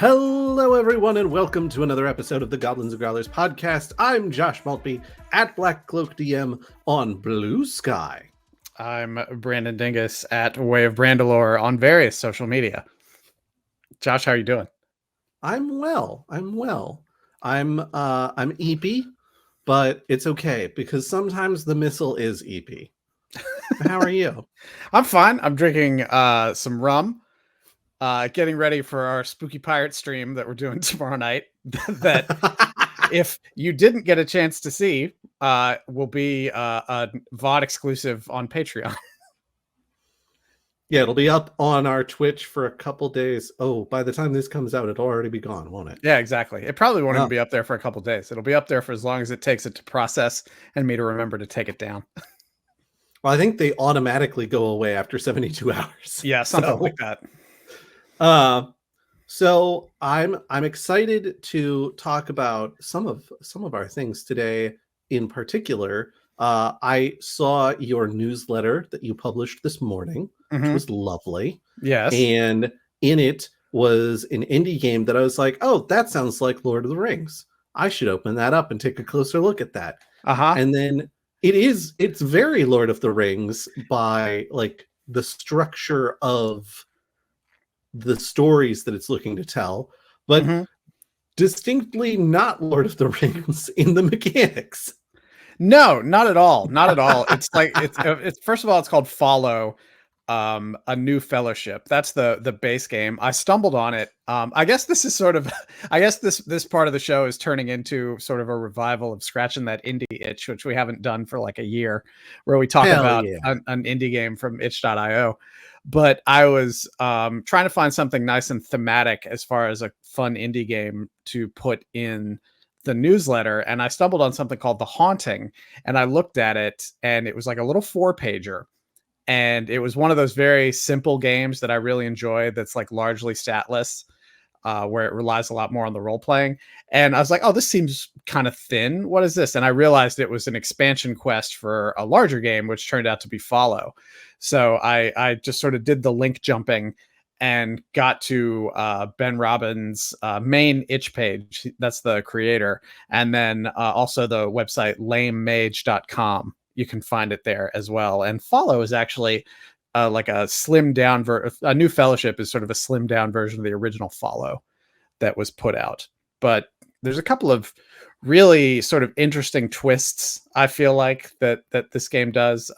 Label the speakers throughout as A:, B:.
A: Hello, everyone, and welcome to another episode of the Goblins and Growlers Podcast. I'm Josh Maltby at Black Cloak DM on Blue Sky.
B: I'm Brandon Dingus at Way of Brandalore on various social media. Josh, how are you doing?
A: I'm well. I'm EP, but it's okay because sometimes the missile is EP. How are you?
B: I'm fine. I'm drinking some rum. Getting ready for our Spooky Pirate stream that we're doing tomorrow night. That if you didn't get a chance to see, will be a VOD exclusive on Patreon.
A: Yeah, it'll be up on our Twitch for a couple days. Oh, by the time this comes out, it'll already be gone, won't it?
B: Yeah, exactly. It probably won't even be up there for a couple days. It'll be up there for as long as it takes it to process and me to remember to take it down.
A: Well, I think they automatically go away after 72 hours.
B: Yeah, something like that.
A: So I'm excited to talk about some of our things today. In particular, I saw your newsletter that you published this morning, which was lovely.
B: Yes,
A: and in it was an indie game that I was like, oh, that sounds like Lord of the Rings. I should open that up and take a closer look at that. And then it's very Lord of the Rings by like the structure of the stories that it's looking to tell, but distinctly not Lord of the Rings in the mechanics.
B: No, not at all. Not at all. It's like it's first of all, it's called Follow, a New Fellowship. That's the base game. I stumbled on it. I guess this is sort of this part of the show is turning into sort of a revival of scratching that indie itch, which we haven't done for like a year, where we talk about an indie game from itch.io. But I was trying to find something nice and thematic as far as a fun indie game to put in the newsletter. And I stumbled on something called The Haunting. And I looked at it and it was like a little 4-pager. And it was one of those very simple games that I really enjoy that's like largely statless, where it relies a lot more on the role playing. And I was like, oh, this seems kind of thin. What is this? And I realized it was an expansion quest for a larger game, which turned out to be Follow. So I just sort of did the link jumping and got to Ben Robbins' main itch page. That's the creator. And then also the website lamemage.com. You can find it there as well. And Follow is actually like a slimmed down a New Fellowship is sort of a slimmed down version of the original Follow that was put out. But there's a couple of really sort of interesting twists, I feel like, that this game does.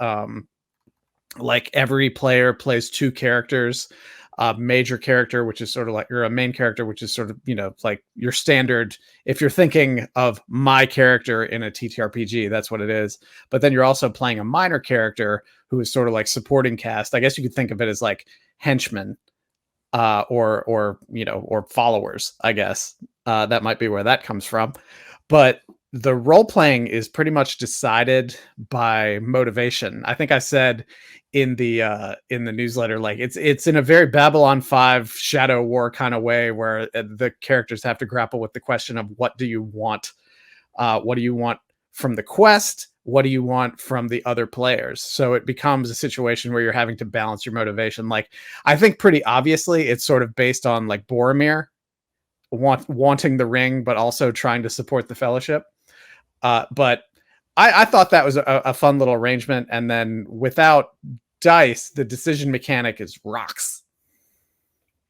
B: Like every player plays 2 characters, a major character, which is sort of like you're a main character, which is sort of, you know, like your standard. If you're thinking of my character in a TTRPG, that's what it is. But then you're also playing a minor character who is sort of like supporting cast. I guess you could think of it as like henchmen, or you know, or followers, I guess. That might be where that comes from. But the role playing is pretty much decided by motivation. I think I said in the newsletter, like it's in a very Babylon 5 Shadow War kind of way, where the characters have to grapple with the question of what do you want? What do you want from the quest? What do you want from the other players? So it becomes a situation where you're having to balance your motivation. Like, I think pretty obviously it's sort of based on like Boromir wanting the ring, but also trying to support the Fellowship. But I thought that was a fun little arrangement. And then without dice, the decision mechanic is rocks.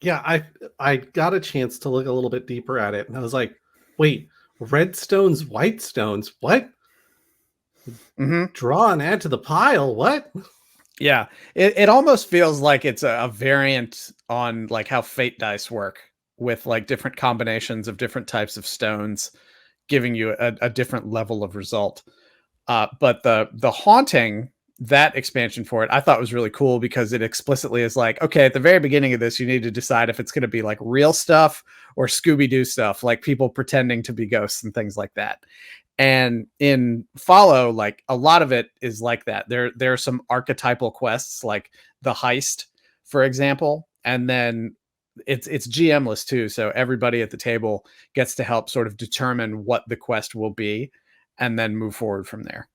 A: Yeah, I got a chance to look a little bit deeper at it, and I was like, wait, red stones, white stones, what? Draw and add to the pile, what?
B: Yeah, it almost feels like it's a variant on like how fate dice work, with like different combinations of different types of stones giving you a different level of result. But the Haunting, that expansion for it, I thought was really cool because it explicitly is like, okay, at the very beginning of this, you need to decide if it's going to be like real stuff or Scooby-Doo stuff, like people pretending to be ghosts and things like that. And in Follow, like a lot of it is like that. There are some archetypal quests, like the heist, for example, and then it's GM-less too. So everybody at the table gets to help sort of determine what the quest will be and then move forward from there.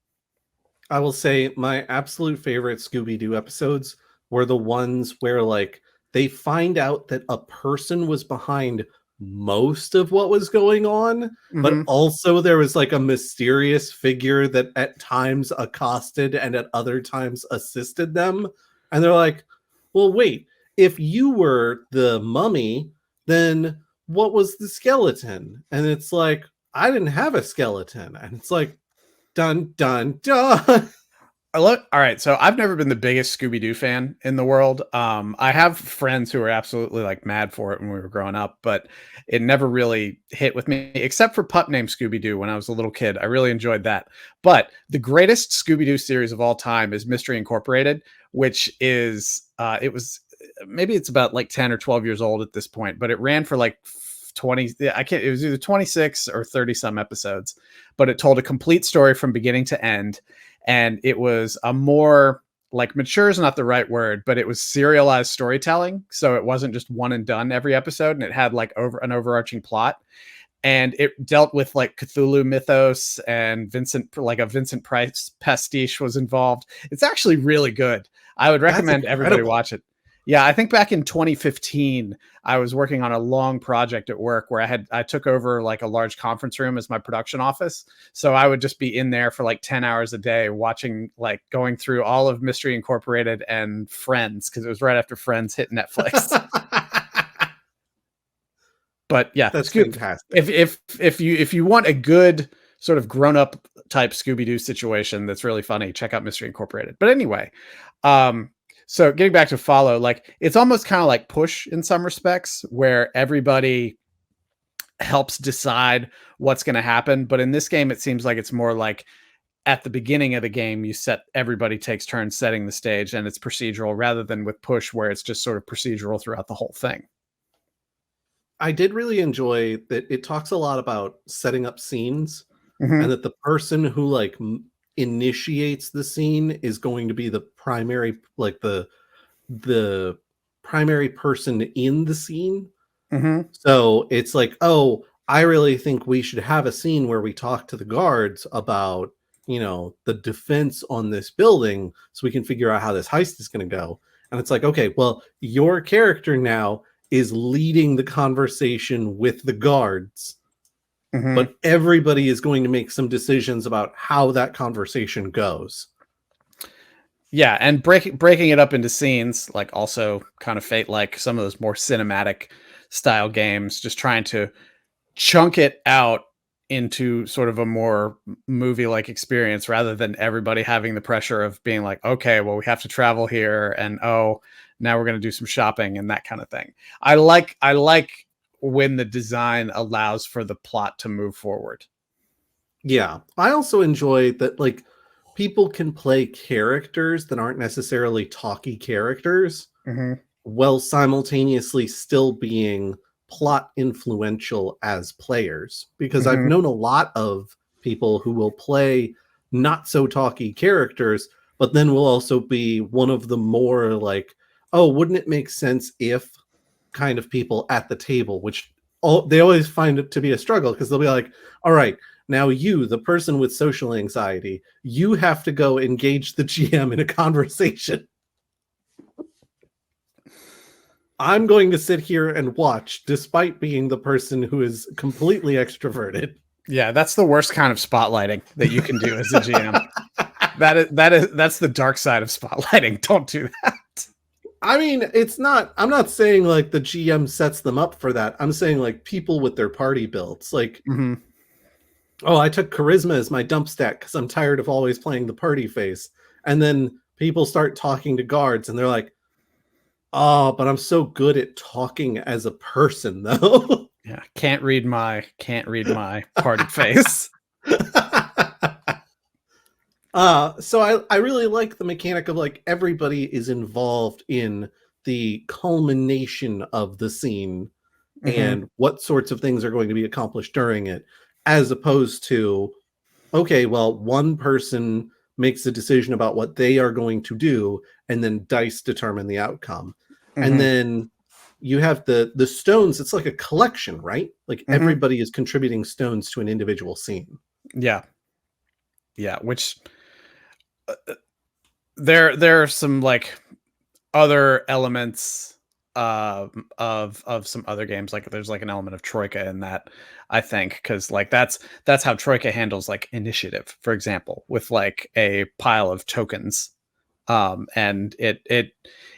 A: I will say my absolute favorite Scooby-Doo episodes were the ones where like they find out that a person was behind most of what was going on, but also there was like a mysterious figure that at times accosted and at other times assisted them. And they're like, well, wait, if you were the mummy, then what was the skeleton? And it's like, I didn't have a skeleton. And it's like, dun, dun, dun.
B: All right, so I've never been the biggest Scooby-Doo fan in the world. I have friends who are absolutely like mad for it when we were growing up, but it never really hit with me, except for Pup Named Scooby-Doo when I was a little kid. I really enjoyed that. But the greatest Scooby-Doo series of all time is Mystery Incorporated, which is maybe it's about like 10 or 12 years old at this point, but it ran for like 20, it was either 26 or 30 some episodes, but it told a complete story from beginning to end. And it was a more like mature is not the right word, but it was serialized storytelling. So it wasn't just one and done every episode, and it had like an overarching plot. And it dealt with like Cthulhu mythos, and a Vincent Price pastiche was involved. It's actually really good. I would recommend everybody watch it. Yeah, I think back in 2015, I was working on a long project at work where I took over like a large conference room as my production office. So I would just be in there for like 10 hours a day watching, like going through all of Mystery Incorporated and Friends, because it was right after Friends hit Netflix. But yeah,
A: that's fantastic.
B: If you want a good sort of grown-up type Scooby-Doo situation that's really funny, check out Mystery Incorporated. But anyway, so getting back to Follow, like it's almost kind of like Push in some respects, where everybody helps decide what's going to happen. But in this game, it seems like it's more like at the beginning of the game, everybody takes turns setting the stage, and it's procedural, rather than with Push, where it's just sort of procedural throughout the whole thing.
A: I did really enjoy that it talks a lot about setting up scenes, and that the person who like initiates the scene is going to be the primary, like the primary person in the scene. So it's like, oh, I really think we should have a scene where we talk to the guards about, the defense on this building, so we can figure out how this heist is going to go. And it's like, okay, well, your character now is leading the conversation with the guards. But everybody is going to make some decisions about how that conversation goes.
B: Yeah, and breaking it up into scenes, like also kind of Fate, like some of those more cinematic style games, just trying to chunk it out into sort of a more movie-like experience, rather than everybody having the pressure of being like, okay, well, we have to travel here, and oh, now we're going to do some shopping and that kind of thing. I like when the design allows for the plot to move forward.
A: Yeah, I also enjoy that like people can play characters that aren't necessarily talky characters while simultaneously still being plot influential as players. Because I've known a lot of people who will play not so talky characters, but then will also be one of the more like, oh, wouldn't it make sense if kind of people at the table, which they always find it to be a struggle, because they'll be like, all right, now you, the person with social anxiety, you have to go engage the GM in a conversation. I'm going to sit here and watch, despite being the person who is completely extroverted.
B: Yeah, that's the worst kind of spotlighting that you can do as a GM. That's the dark side of spotlighting. Don't do that.
A: I mean, I'm not saying like the GM sets them up for that. I'm saying like people with their party builds. Like, oh, I took charisma as my dump stat because I'm tired of always playing the party face. And then people start talking to guards and they're like, oh, but I'm so good at talking as a person though.
B: Yeah, can't read my party face.
A: So I really like the mechanic of like everybody is involved in the culmination of the scene and what sorts of things are going to be accomplished during it, as opposed to, okay, well, one person makes a decision about what they are going to do, and then dice determine the outcome. And then you have the stones. It's like a collection, right? Like everybody is contributing stones to an individual scene.
B: Yeah. Which there are some like other elements of some other games. Like there's like an element of Troika in that, I think, because like that's how Troika handles like initiative, for example, with like a pile of tokens. And it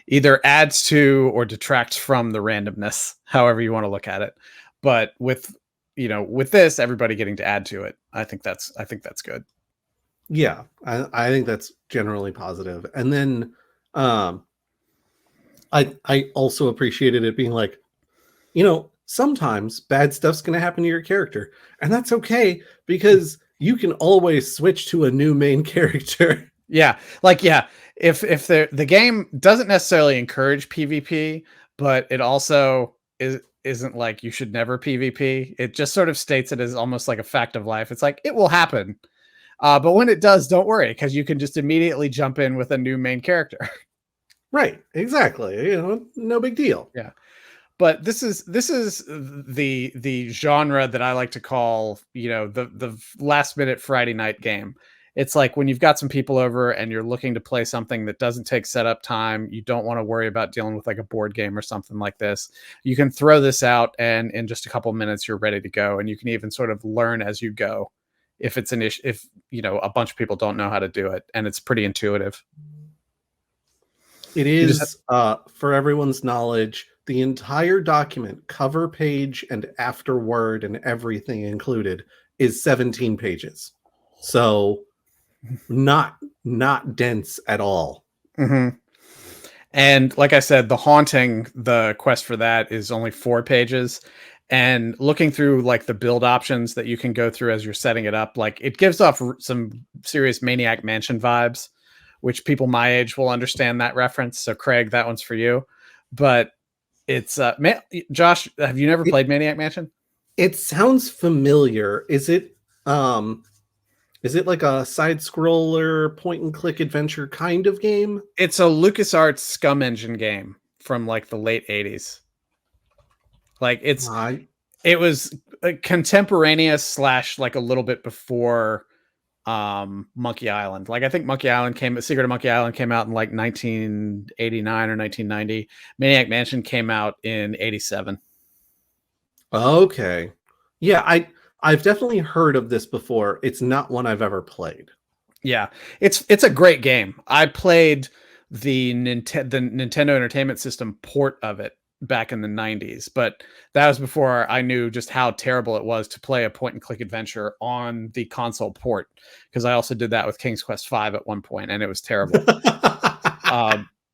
B: either adds to or detracts from the randomness, however you want to look at it. But with this, everybody getting to add to it, I think that's good.
A: Yeah, I think that's generally positive. And then I also appreciated it being like, sometimes bad stuff's going to happen to your character, and that's okay because you can always switch to a new main character.
B: Yeah, like if the game doesn't necessarily encourage PvP, but it also isn't like you should never PvP. It just sort of states it as almost like a fact of life. It's like it will happen. But when it does, don't worry, because you can just immediately jump in with a new main character.
A: Right, exactly. No big deal.
B: Yeah. But this is the genre that I like to call, the last minute Friday night game. It's like when you've got some people over and you're looking to play something that doesn't take setup time, you don't want to worry about dealing with like a board game or something like this. You can throw this out and in just a couple minutes you're ready to go, and you can even sort of learn as you go. If it's an issue, if a bunch of people don't know how to do it, and it's pretty intuitive.
A: It is, for everyone's knowledge, the entire document, cover page and afterword and everything included, is 17 pages. So not dense at all.
B: Mm-hmm. And like I said, the quest for that is only 4 pages. And looking through like the build options that you can go through as you're setting it up, like it gives off some serious Maniac Mansion vibes, which people my age will understand that reference. So Craig, that one's for you. But it's Josh, have you never played Maniac Mansion?
A: It sounds familiar. Is it like a side scroller point and click adventure kind of game?
B: It's a LucasArts Scum Engine game from like the late 80s. Like it was a contemporaneous / like a little bit before Monkey Island. Like I think Secret of Monkey Island came out in like 1989 or 1990. Maniac Mansion came out in 87.
A: Okay. Yeah, I've definitely heard of this before. It's not one I've ever played.
B: Yeah, it's a great game. I played the Nintendo Entertainment System port of it back in the 90s, but that was before I knew just how terrible it was to play a point and click adventure on the console port, because I also did that with King's Quest V at one point, and it was terrible.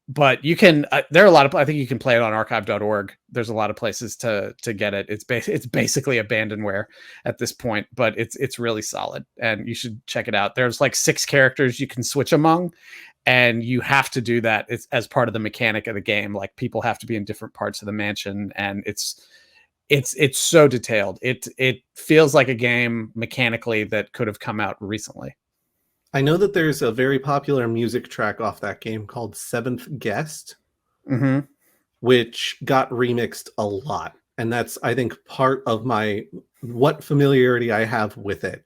B: But you can there are a lot of, I think you can play it on archive.org. There's a lot of places to get it. It's basically abandonware at this point, but it's really solid, and you should check it out. There's like 6 characters you can switch among, and you have to do that. It's as part of the mechanic of the game. Like people have to be in different parts of the mansion, and it's so detailed. It feels like a game mechanically that could have come out recently.
A: I know that there's a very popular music track off that game called Seventh Guest, which got remixed a lot. And that's, I think, part of what familiarity I have with it.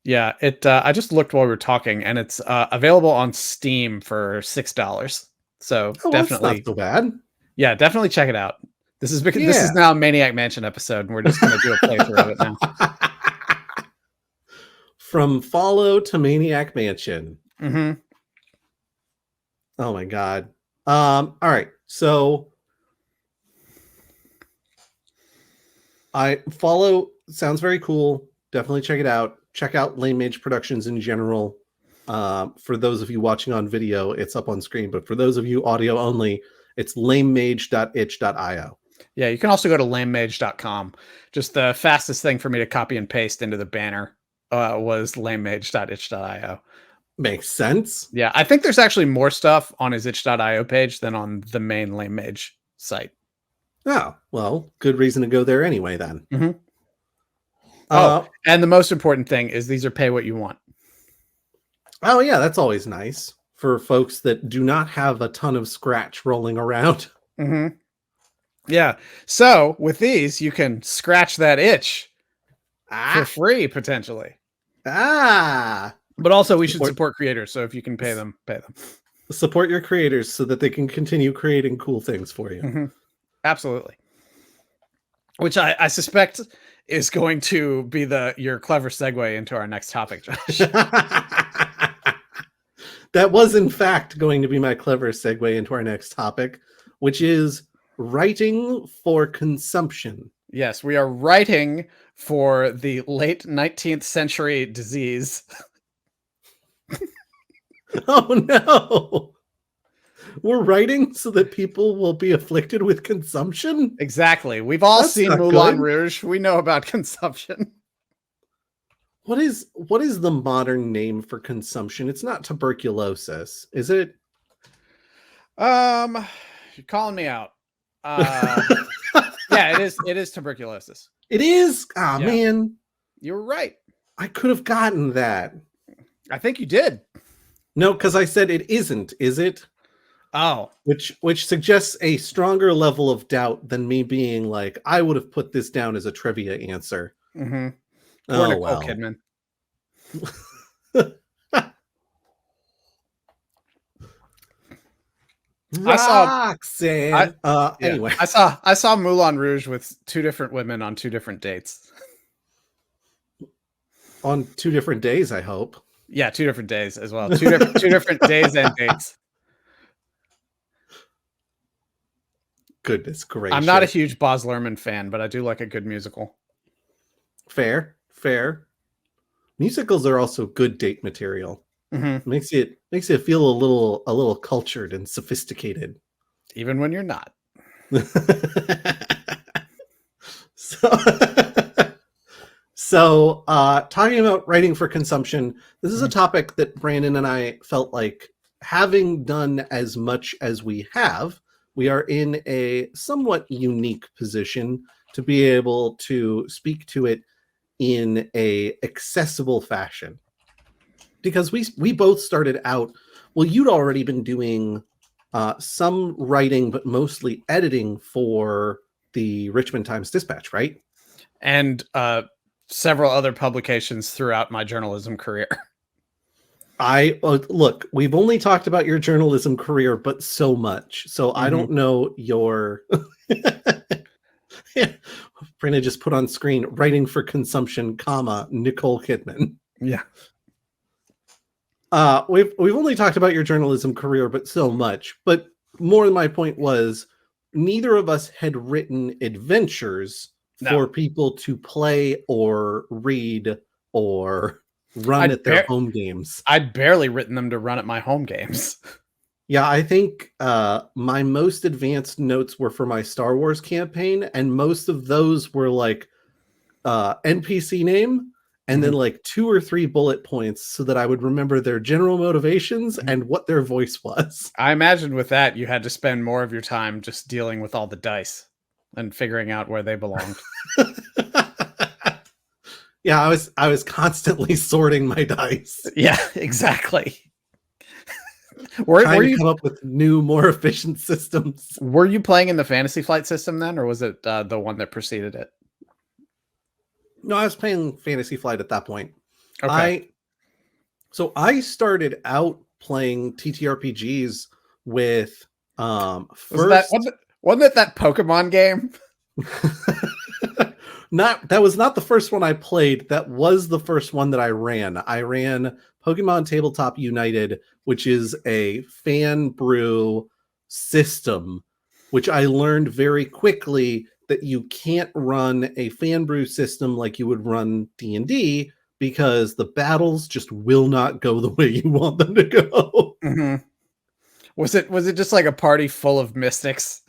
B: Yeah, I just looked while we were talking, and it's available on Steam for $6. So definitely,
A: that's not so bad.
B: Yeah, definitely check it out. This is now a Maniac Mansion episode, and we're just going to do a playthrough of it now.
A: From Follow to Maniac Mansion.
B: Mm-hmm.
A: Oh my god. All right. So Follow sounds very cool. Definitely check it out. Check out Lame Mage Productions in general. For those of you watching on video, it's up on screen. But for those of you audio only, it's lamemage.itch.io.
B: Yeah, you can also go to lamemage.com. Just the fastest thing for me to copy and paste into the banner was lamemage.itch.io.
A: Makes sense.
B: Yeah, I think there's actually more stuff on his itch.io page than on the main Lame Mage site.
A: Oh, well, good reason to go there anyway then.
B: Mm-hmm. And the most important thing is these are pay what you want.
A: Oh yeah, that's always nice for folks that do not have a ton of scratch rolling around.
B: Mm-hmm. Yeah, so with these, you can scratch that itch for free, potentially.
A: But
B: also we should support creators, so if you can pay them, pay them.
A: Support your creators so that they can continue creating cool things for you.
B: Mm-hmm. Absolutely. Which I suspect is going to be your clever segue into our next topic, Josh.
A: That was, in fact, going to be my clever segue into our next topic, which is writing for consumption.
B: Yes, we are writing for the late 19th century disease.
A: Oh, no. We're writing so that people will be afflicted with consumption?
B: Exactly. We've all seen Moulin Rouge. We know about consumption.
A: What is the modern name for consumption? It's not tuberculosis, is it?
B: You're calling me out. Yeah, it is tuberculosis.
A: It is? Oh, yeah. Man.
B: You were right.
A: I could have gotten that.
B: I think you did.
A: No, because I said it isn't, is it?
B: Oh.
A: Which suggests a stronger level of doubt than me being like, I would have put this down as a trivia answer.
B: Mm-hmm.
A: Poor Nicole
B: Kidman.
A: Roxanne. Anyway,
B: I saw Moulin Rouge with two different women on two different dates.
A: On two different days, I hope.
B: Yeah, two different days as well. Two different days and dates.
A: Goodness gracious.
B: I'm not a huge Baz Luhrmann fan, but I do like a good musical.
A: Fair. Musicals are also good date material.
B: Mm-hmm.
A: Makes it feel a little cultured and sophisticated,
B: even when you're not.
A: So talking about writing for consumption, this is a topic that Brandon and I felt like, having done as much as we have, we are in a somewhat unique position to be able to speak to it in a accessible fashion. Because we both started out, well, you'd already been doing some writing, but mostly editing for the Richmond Times-Dispatch, right?
B: And several other publications throughout my journalism career.
A: Look, we've only talked about your journalism career, but so much. So I don't know your... Brandon just put on screen, writing for consumption, Nicole Kidman.
B: Yeah.
A: We've only talked about your journalism career, but so much. But more than my point was, neither of us had written adventures for people to play or read or run at their home games.
B: I'd barely written them to run at my home games.
A: Yeah, I think my most advanced notes were for my Star Wars campaign, and most of those were like NPC name, and then like 2 or 3 bullet points so that I would remember their general motivations and what their voice was.
B: I imagine with that, you had to spend more of your time just dealing with all the dice and figuring out where they belonged.
A: Yeah, I was constantly sorting my dice.
B: Yeah, exactly.
A: Trying to come up with new, more efficient systems.
B: Were you playing in the Fantasy Flight system then, or was it the one that preceded it?
A: No, I was playing Fantasy Flight at that point.
B: Okay.
A: So I started out playing TTRPGs with
B: wasn't it that Pokemon game?
A: That was not the first one I played. That was the first one that I ran. I ran Pokemon Tabletop United, which is a fan brew system, which I learned very quickly that you can't run a fan brew system like you would run D&D, because the battles just will not go the way you want them to go.
B: Mm-hmm. Was it just like a party full of mystics?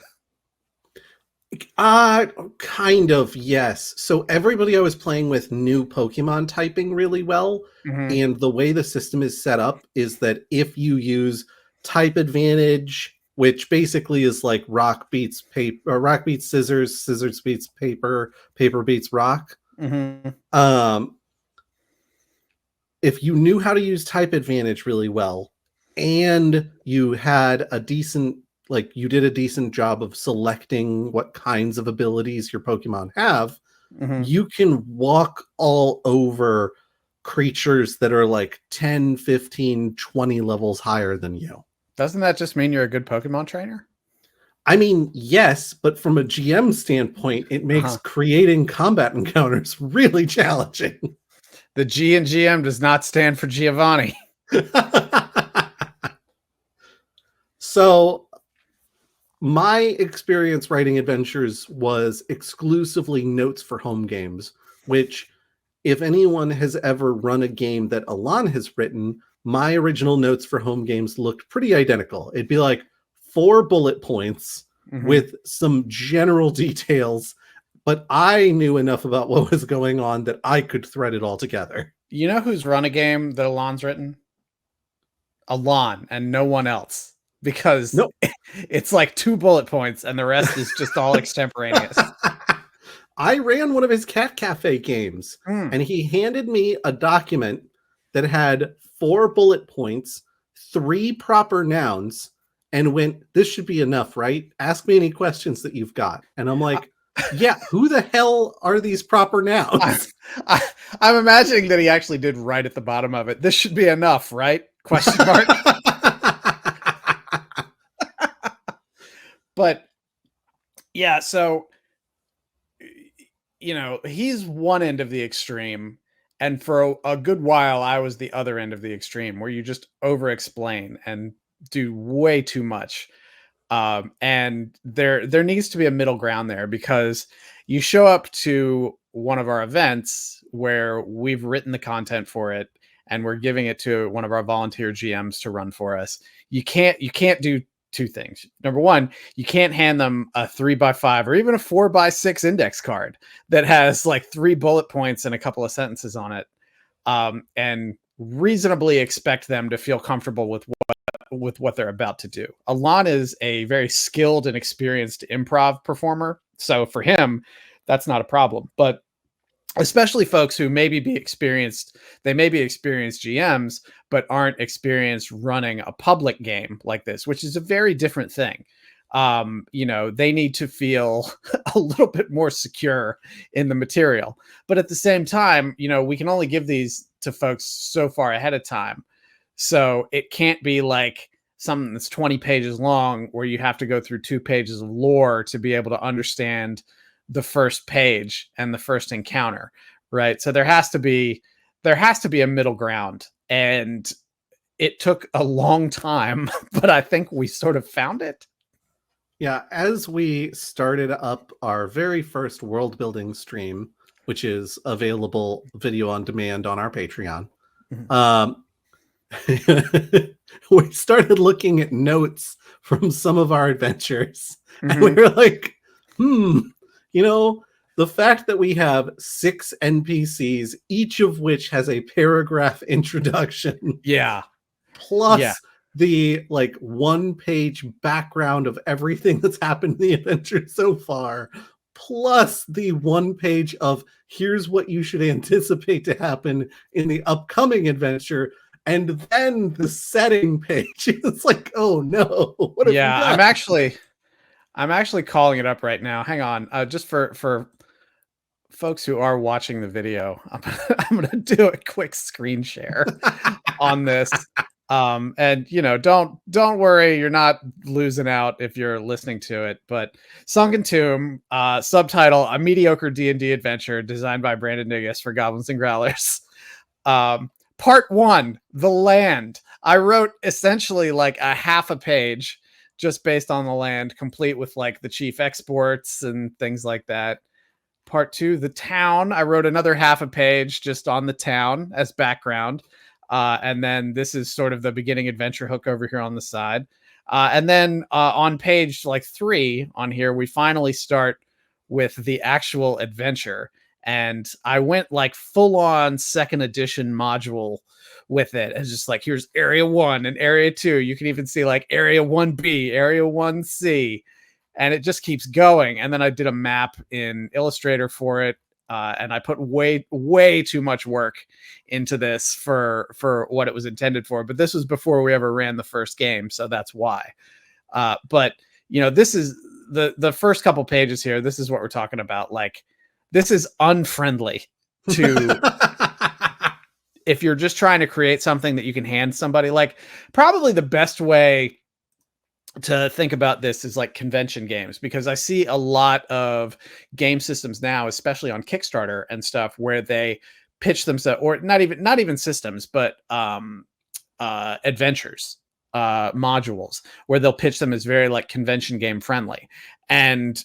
A: Kind of, yes. So everybody I was playing with knew Pokemon typing really well. Mm-hmm. And the way the system is set up is that if you use type advantage, which basically is like rock beats paper, or rock beats scissors, scissors beats paper, paper beats rock.
B: Mm-hmm.
A: If you knew how to use type advantage really well, and you had a decent, like you did a decent job of selecting what kinds of abilities your Pokemon have, mm-hmm. you can walk all over creatures that are like 10, 15, 20 levels higher than you.
B: Doesn't that just mean you're a good Pokemon trainer?
A: I mean, yes, but from a GM standpoint, it makes creating combat encounters really challenging.
B: The G in GM does not stand for Giovanni.
A: So my experience writing adventures was exclusively notes for home games, which if anyone has ever run a game that Alon has written, my original notes for home games looked pretty identical. It'd be like 4 bullet points with some general details, but I knew enough about what was going on that I could thread it all together.
B: You know who's run a game that Alon's written? Alon and no one else. Because it's like 2 bullet points and the rest is just all extemporaneous.
A: I ran one of his Cat Cafe games and he handed me a document that had 4 bullet points, 3 proper nouns, and went, this should be enough, right? Ask me any questions that you've got. And I'm like, yeah, who the hell are these proper nouns?
B: I'm imagining that he actually did write at the bottom of it. This should be enough, right? Question mark. But yeah, so, you know, he's one end of the extreme. And for a good while, I was the other end of the extreme where you just over explain and do way too much. And there needs to be a middle ground there, because you show up to one of our events where we've written the content for it and we're giving it to one of our volunteer GMs to run for us. You can't do 2 things. Number one, you can't hand them a 3x5 or even a 4x6 index card that has like 3 bullet points and a couple of sentences on it, and reasonably expect them to feel comfortable with what they're about to do. Alon is a very skilled and experienced improv performer, so for him, that's not a problem. But especially folks who may be experienced GMs, but aren't experienced running a public game like this, which is a very different thing. You know, they need to feel a little bit more secure in the material. But at the same time, you know, we can only give these to folks so far ahead of time. So it can't be like something that's 20 pages long where you have to go through 2 pages of lore to be able to understand the first page and the first encounter, right? So there has to be a middle ground, and it took a long time, but I think we sort of found it.
A: Yeah, as we started up our very first world building stream, which is available video on demand on our Patreon, we started looking at notes from some of our adventures, and we were like, you know, the fact that we have 6 NPCs, each of which has a paragraph introduction.
B: Yeah.
A: Plus the like 1-page background of everything that's happened in the adventure so far. Plus the 1 page of here's what you should anticipate to happen in the upcoming adventure. And then the setting page. It's like, oh no. What have we done?
B: I'm actually calling it up right now. Hang on. Just for folks who are watching the video, I'm going to do a quick screen share on this. And you know, don't worry, you're not losing out if you're listening to it. But Sunken Tomb, subtitle: A Mediocre D&D Adventure, designed by Brandon Nigas for Goblins and Growlers. Part 1, The Land. I wrote essentially like a half a page just based on the land, complete with like the chief exports and things like that. Part 2, The Town. I wrote another half a page just on the town as background. And then this is sort of the beginning adventure hook over here on the side. And then on page like 3 on here, we finally start with the actual adventure. And I went like full on 2nd edition module with it. It's just like, here's area 1 and area 2. You can even see like area 1B, area 1C, and it just keeps going. And then I did a map in Illustrator for it. And I put way too much work into this for what it was intended for. But this was before we ever ran the first game, so that's why. But you know, this is the first couple pages here. This is what we're talking about. Like, this is unfriendly to if you're just trying to create something that you can hand somebody. Like, probably the best way to think about this as like convention games, because I see a lot of game systems now, especially on Kickstarter and stuff, where they pitch themselves, or not even systems, but adventures, modules, where they'll pitch them as very like convention game friendly. And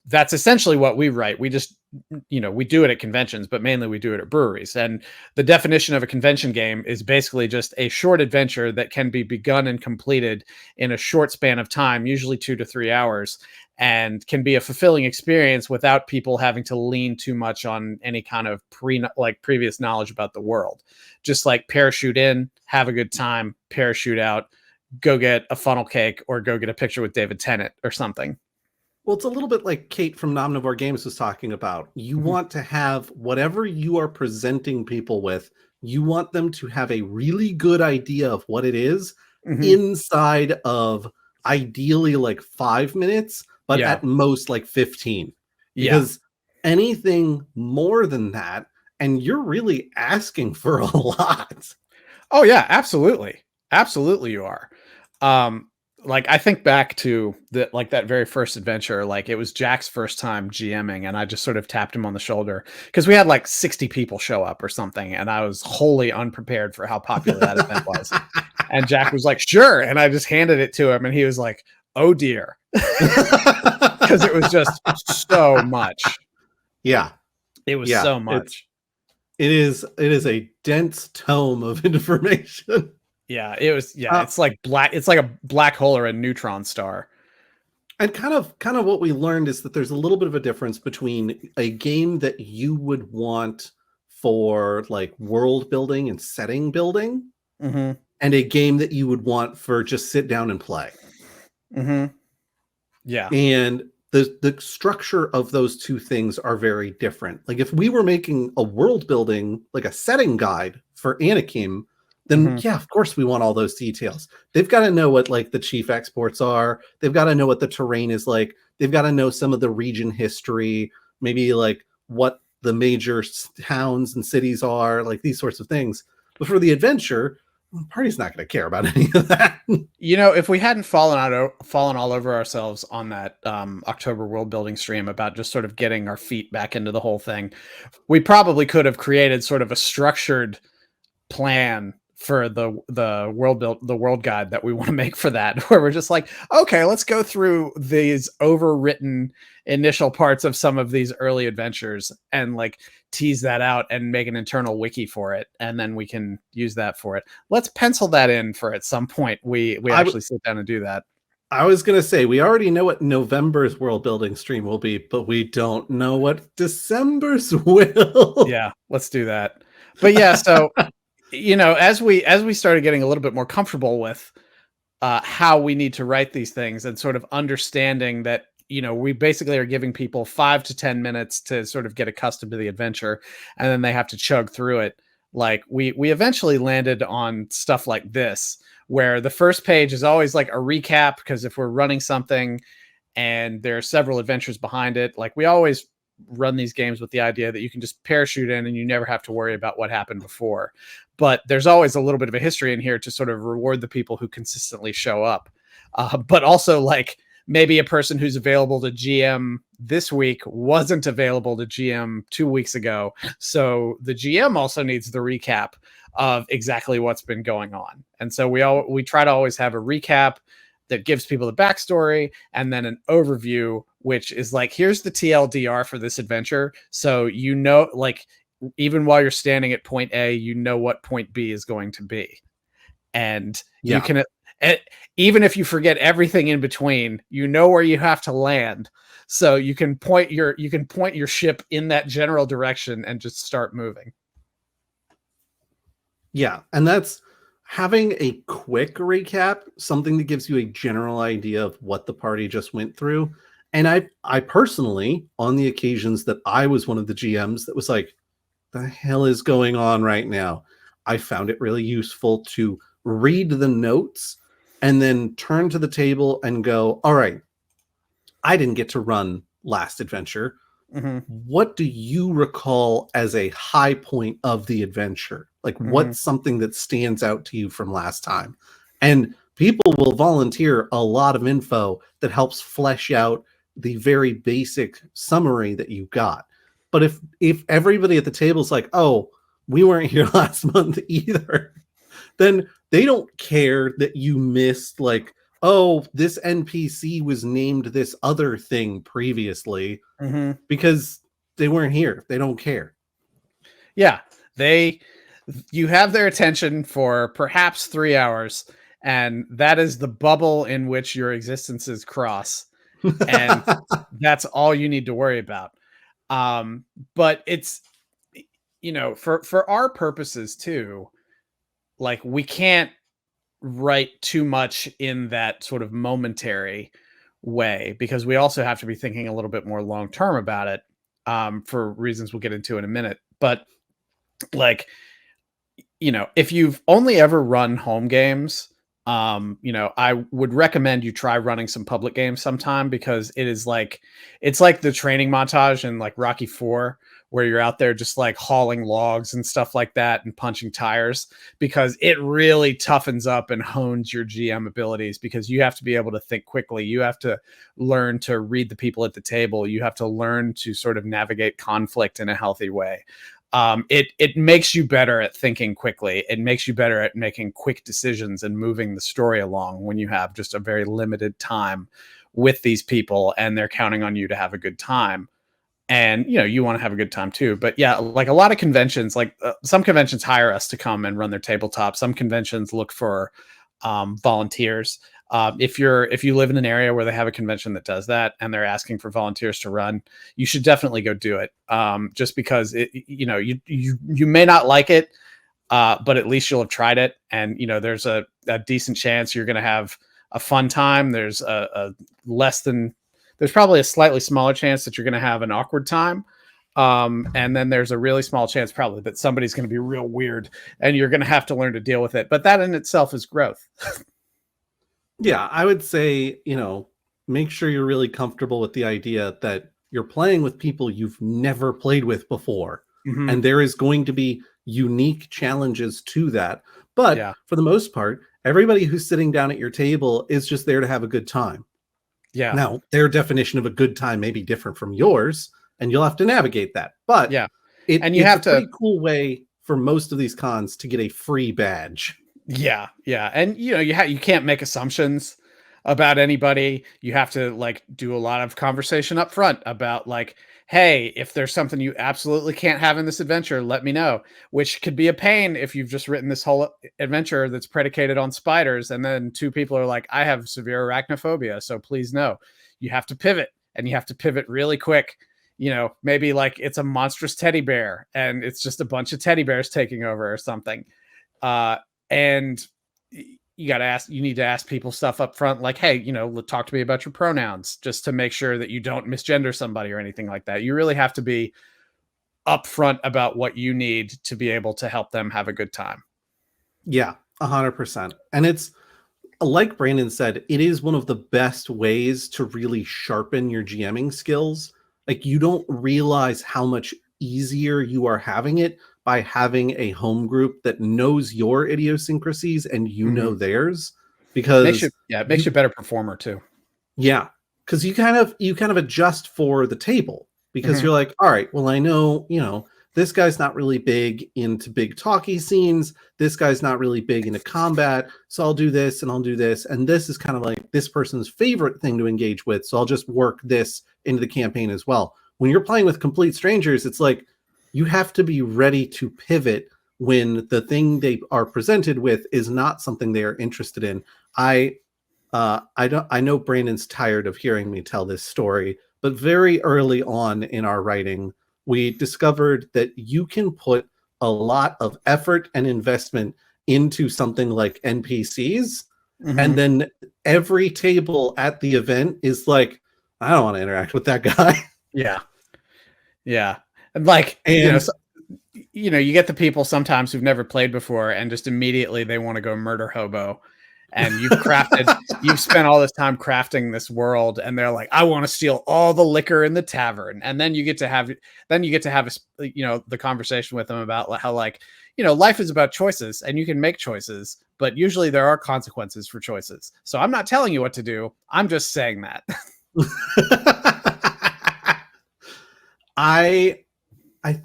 B: that's essentially what we write. We just, we do it at conventions, but mainly we do it at breweries. And the definition of a convention game is basically just a short adventure that can be begun and completed in a short span of time, usually 2 to 3 hours, and can be a fulfilling experience without people having to lean too much on any kind of previous knowledge about the world. Just like parachute in, have a good time, parachute out, go get a funnel cake or go get a picture with David Tennant or something.
A: Well, it's a little bit like Kate from Nomnivore Games was talking about. You want to have whatever you are presenting people with, you want them to have a really good idea of what it is inside of ideally like 5 minutes, but at most like 15. Because anything more than that, and you're really asking for a lot.
B: Oh, yeah, absolutely. Absolutely, you are. Like I think back to that very first adventure, like it was Jack's first time GMing, and I just sort of tapped him on the shoulder because we had like 60 people show up or something, and I was wholly unprepared for how popular that event was. And Jack was like, "Sure," and I just handed it to him, and he was like, "Oh dear," because it was just so much.
A: Yeah,
B: it was so much.
A: It is a dense tome of information.
B: Yeah, it was. Yeah, it's like black. It's like a black hole or a neutron star.
A: And kind of what we learned is that there's a little bit of a difference between a game that you would want for like world building and setting building, and a game that you would want for just sit down and play.
B: Yeah,
A: and the structure of those two things are very different. Like if we were making a world building, like a setting guide for Anakim, then yeah, of course we want all those details. They've got to know what like the chief exports are. They've got to know what the terrain is like. They've got to know some of the region history, maybe like what the major towns and cities are, like these sorts of things. But for the adventure, the party's not going to care about any of that.
B: If we hadn't fallen all over ourselves on that October world building stream about just sort of getting our feet back into the whole thing, we probably could have created sort of a structured plan for the world guide that we want to make for that, where we're just like, okay, let's go through these overwritten initial parts of some of these early adventures and like tease that out and make an internal wiki for it, and then we can use that for it. Let's pencil that in for at some point we actually sit down and do that.
A: I was gonna say, we already know what November's world building stream will be, but we don't know what December's will.
B: Yeah, let's do that. But yeah, so as we started getting a little bit more comfortable with how we need to write these things and sort of understanding that, we basically are giving people 5 to 10 minutes to sort of get accustomed to the adventure, and then they have to chug through it. Like we eventually landed on stuff like this, where the first page is always like a recap, because if we're running something and there are several adventures behind it, like we always run these games with the idea that you can just parachute in and you never have to worry about what happened before. But there's always a little bit of a history in here to sort of reward the people who consistently show up. But also like maybe a person who's available to GM this week wasn't available to GM 2 weeks ago. So the GM also needs the recap of exactly what's been going on. And so we try to always have a recap that gives people the backstory, and then an overview, which is like, here's the TLDR for this adventure. So, like, even while you're standing at point A, what point B is going to be. And you can, even if you forget everything in between, where you have to land. So you can point your ship in that general direction and just start moving.
A: Yeah. And that's having a quick recap, something that gives you a general idea of what the party just went through. And I personally, on the occasions that I was one of the GMs that was like, the hell is going on right now? I found it really useful to read the notes and then turn to the table and go, all right, I didn't get to run last adventure. What do you recall as a high point of the adventure? Like what's something that stands out to you from last time? And people will volunteer a lot of info that helps flesh out the very basic summary that you got. But if everybody at the table is like, oh, we weren't here last month either, then they don't care that you missed, like, oh, this NPC was named this other thing previously, because they weren't here. They don't care.
B: Yeah, you have their attention for perhaps 3 hours, and that is the bubble in which your existences cross. And that's all you need to worry about. But it's, for our purposes too, like, we can't write too much in that sort of momentary way, because we also have to be thinking a little bit more long term about it, for reasons we'll get into in a minute. But like, if you've only ever run home games, I would recommend you try running some public games sometime, because it's like the training montage in like Rocky IV, where you're out there just like hauling logs and stuff like that and punching tires, because it really toughens up and hones your GM abilities, because you have to be able to think quickly. You have to learn to read the people at the table. You have to learn to sort of navigate conflict in a healthy way. It makes you better at thinking quickly. It makes you better at making quick decisions and moving the story along when you have just a very limited time with these people and they're counting on you to have a good time. And, you want to have a good time too. But yeah, like a lot of conventions, like some conventions hire us to come and run their tabletop. Some conventions look for volunteers. If you live in an area where they have a convention that does that and they're asking for volunteers to run, you should definitely go do it. Just because you may not like it, but at least you'll have tried it. And, there's a decent chance you're going to have a fun time. There's there's probably a slightly smaller chance that you're going to have an awkward time. And then there's a really small chance probably that somebody's going to be real weird and you're going to have to learn to deal with it. But that in itself is growth.
A: Yeah, I would say, make sure you're really comfortable with the idea that you're playing with people you've never played with before. Mm-hmm. And there is going to be unique challenges to that. But for the most part, everybody who's sitting down at your table is just there to have a good time. Yeah. Now, their definition of a good time may be different from yours, and you'll have to navigate that. But it's a pretty cool way for most of these cons to get a free badge.
B: Yeah. And, you can't make assumptions about anybody. You have to like do a lot of conversation up front about like, hey, if there's something you absolutely can't have in this adventure, let me know, which could be a pain if you've just written this whole adventure that's predicated on spiders. And then two people are like, I have severe arachnophobia, so please no. You have to pivot, and you have to pivot really quick. Maybe like it's a monstrous teddy bear and it's just a bunch of teddy bears taking over or something. And you need to ask people stuff up front, like, hey, talk to me about your pronouns, just to make sure that you don't misgender somebody or anything like that. You really have to be upfront about what you need to be able to help them have a good time.
A: Yeah, 100%. And it's like Brandon said, it is one of the best ways to really sharpen your GMing skills. Like, you don't realize how much easier you are having it by having a home group that knows your idiosyncrasies and know theirs, because
B: it makes you a better performer too.
A: Yeah, because you kind of adjust for the table, because you're like, all right, well, I know, this guy's not really big into big talky scenes. This guy's not really big into combat. So I'll do this and I'll do this. And this is kind of like this person's favorite thing to engage with. So I'll just work this into the campaign as well. When you're playing with complete strangers, it's like you have to be ready to pivot when the thing they are presented with is not something they are interested in. I know Brandon's tired of hearing me tell this story, but very early on in our writing, we discovered that you can put a lot of effort and investment into something like NPCs. And then every table at the event is like, I don't want to interact with that guy.
B: Yeah. And like, you get the people sometimes who've never played before and just immediately they want to go murder hobo. And you've spent all this time crafting this world, and they're like, I want to steal all the liquor in the tavern. And then you get to have the conversation with them about how, like, life is about choices, and you can make choices, but usually there are consequences for choices. So I'm not telling you what to do. I'm just saying that.
A: I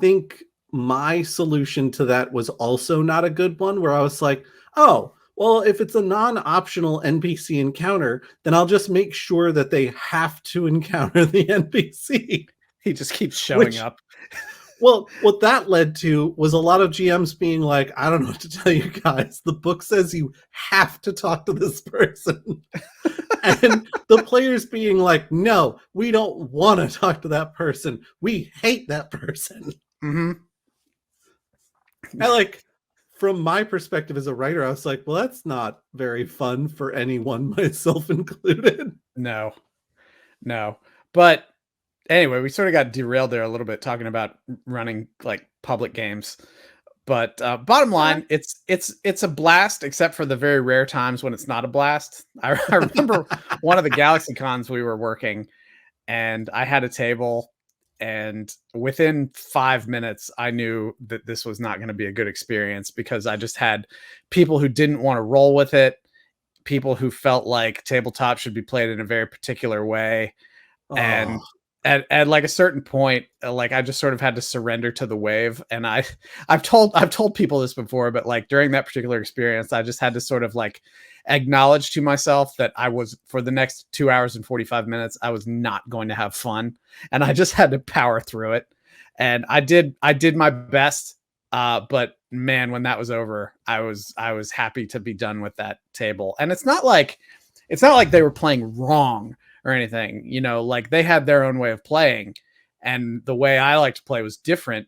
A: think my solution to that was also not a good one, where I was like, oh, well, if it's a non-optional NPC encounter, then I'll just make sure that they have to encounter the NPC.
B: He just keeps showing up.
A: Well, what that led to was a lot of GMs being like, I don't know what to tell you guys. The book says you have to talk to this person. And the players being like, no, we don't want to talk to that person. We hate that person.
B: Mm-hmm.
A: I from my perspective as a writer, I was like, well, that's not very fun for anyone, myself included.
B: No. But anyway, we sort of got derailed there a little bit talking about running like public games. But bottom line, it's a blast, except for the very rare times when it's not a blast. I remember one of the Galaxy Cons we were working, and I had a table, and within 5 minutes, I knew that this was not going to be a good experience, because I just had people who didn't want to roll with it, people who felt like tabletop should be played in a very particular way. Oh. And at like a certain point, like I just sort of had to surrender to the wave. And I've told people this before, but like during that particular experience, I just had to sort of like acknowledge to myself that I was, for the next 2 hours and 45 minutes, I was not going to have fun. And I just had to power through it. And I did my best. But man, when that was over, I was happy to be done with that table. And it's not like they were playing wrong or anything, like they had their own way of playing, and the way I like to play was different,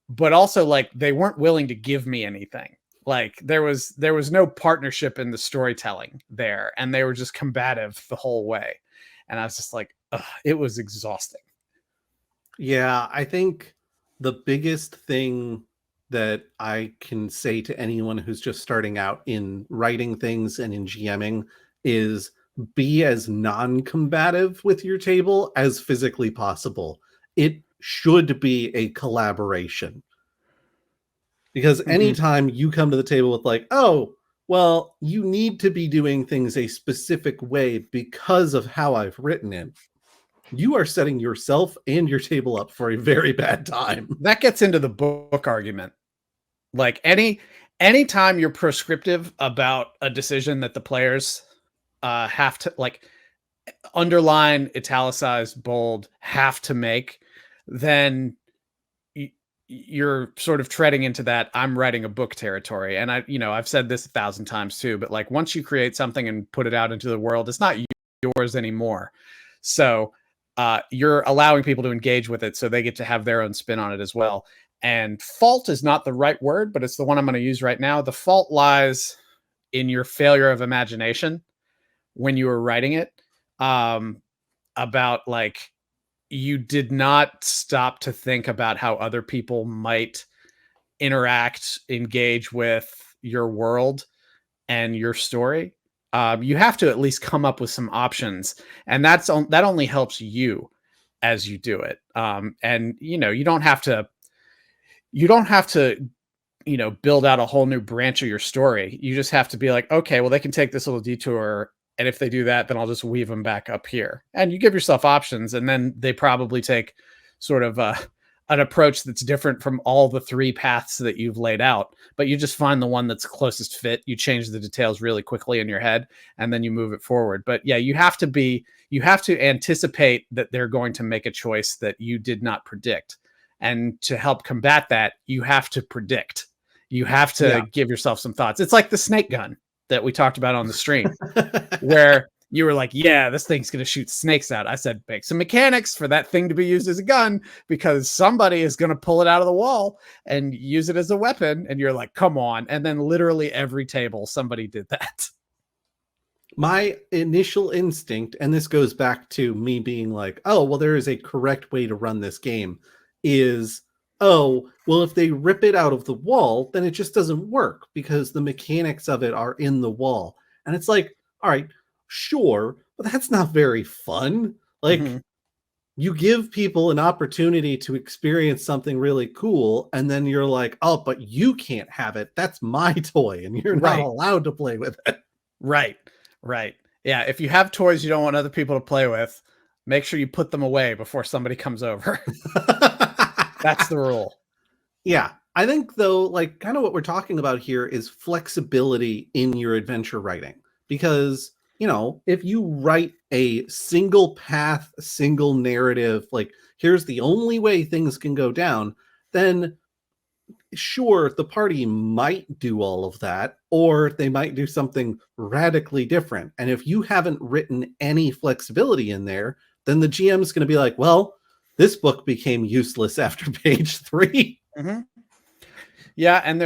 B: but also like they weren't willing to give me anything. Like there was no partnership in the storytelling there, and they were just combative the whole way. And I was just like, it was exhausting.
A: Yeah, I think the biggest thing that I can say to anyone who's just starting out in writing things and in GMing is be as non-combative with your table as physically possible. It should be a collaboration. Because anytime you come to the table with like, oh, well, you need to be doing things a specific way because of how I've written it, you are setting yourself and your table up for a very bad time.
B: That gets into the book argument. Like anytime you're prescriptive about a decision that the players have to like underline, italicize, bold, have to make, then you're sort of treading into that I'm writing a book territory. And I've said this 1,000 times too, but like once you create something and put it out into the world, it's not yours anymore. So you're allowing people to engage with it, so they get to have their own spin on it as well. And fault is not the right word, but it's the one I'm going to use right now. The fault lies in your failure of imagination when you were writing it, about like you did not stop to think about how other people might interact, engage with your world and your story. You have to at least come up with some options, and that only helps you as you do it. And you don't have to build out a whole new branch of your story. You just have to be like, okay, well, they can take this little detour, and if they do that, then I'll just weave them back up here. And you give yourself options, and then they probably take sort of an approach that's different from all the 3 paths that you've laid out, but you just find the one that's closest fit. You change the details really quickly in your head, and then you move it forward. But yeah, you have to anticipate that they're going to make a choice that you did not predict. And to help combat that, you have to predict. You have to give yourself some thoughts. It's like the snake gun that we talked about on the stream, where you were like, yeah, this thing's going to shoot snakes out. I said, make some mechanics for that thing to be used as a gun, because somebody is going to pull it out of the wall and use it as a weapon. And you're like, come on. And then literally every table, somebody did that.
A: My initial instinct, and this goes back to me being like, oh, well, there is a correct way to run this game, is, oh, well, if they rip it out of the wall, then it just doesn't work because the mechanics of it are in the wall. And it's like, all right, sure, but that's not very fun. Like, you give people an opportunity to experience something really cool, and then you're like, oh, but you can't have it. That's my toy, and you're not allowed to play with it.
B: Right. Yeah, if you have toys you don't want other people to play with, make sure you put them away before somebody comes over. That's the rule.
A: Yeah. I think, though, like, kind of what we're talking about here is flexibility in your adventure writing. Because, you know, if you write a single path, single narrative, like, here's the only way things can go down, then sure, the party might do all of that, or they might do something radically different. And if you haven't written any flexibility in there, then the GM is going to be like, well, this book became useless after page 3.
B: Mm-hmm. Yeah, and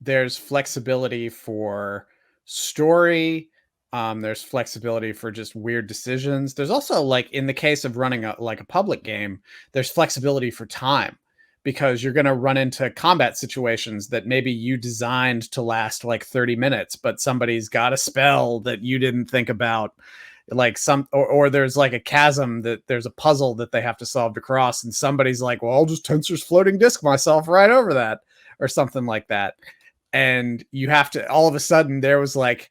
B: there's flexibility for story. There's flexibility for just weird decisions. There's also, like, in the case of running a public game, there's flexibility for time, because you're going to run into combat situations that maybe you designed to last like 30 minutes, but somebody's got a spell that you didn't think about. Like or there's like a chasm that there's a puzzle that they have to solve to cross, and somebody's like, well, I'll just Tensor's floating disc myself right over that, or something like that. And you have to, all of a sudden there was like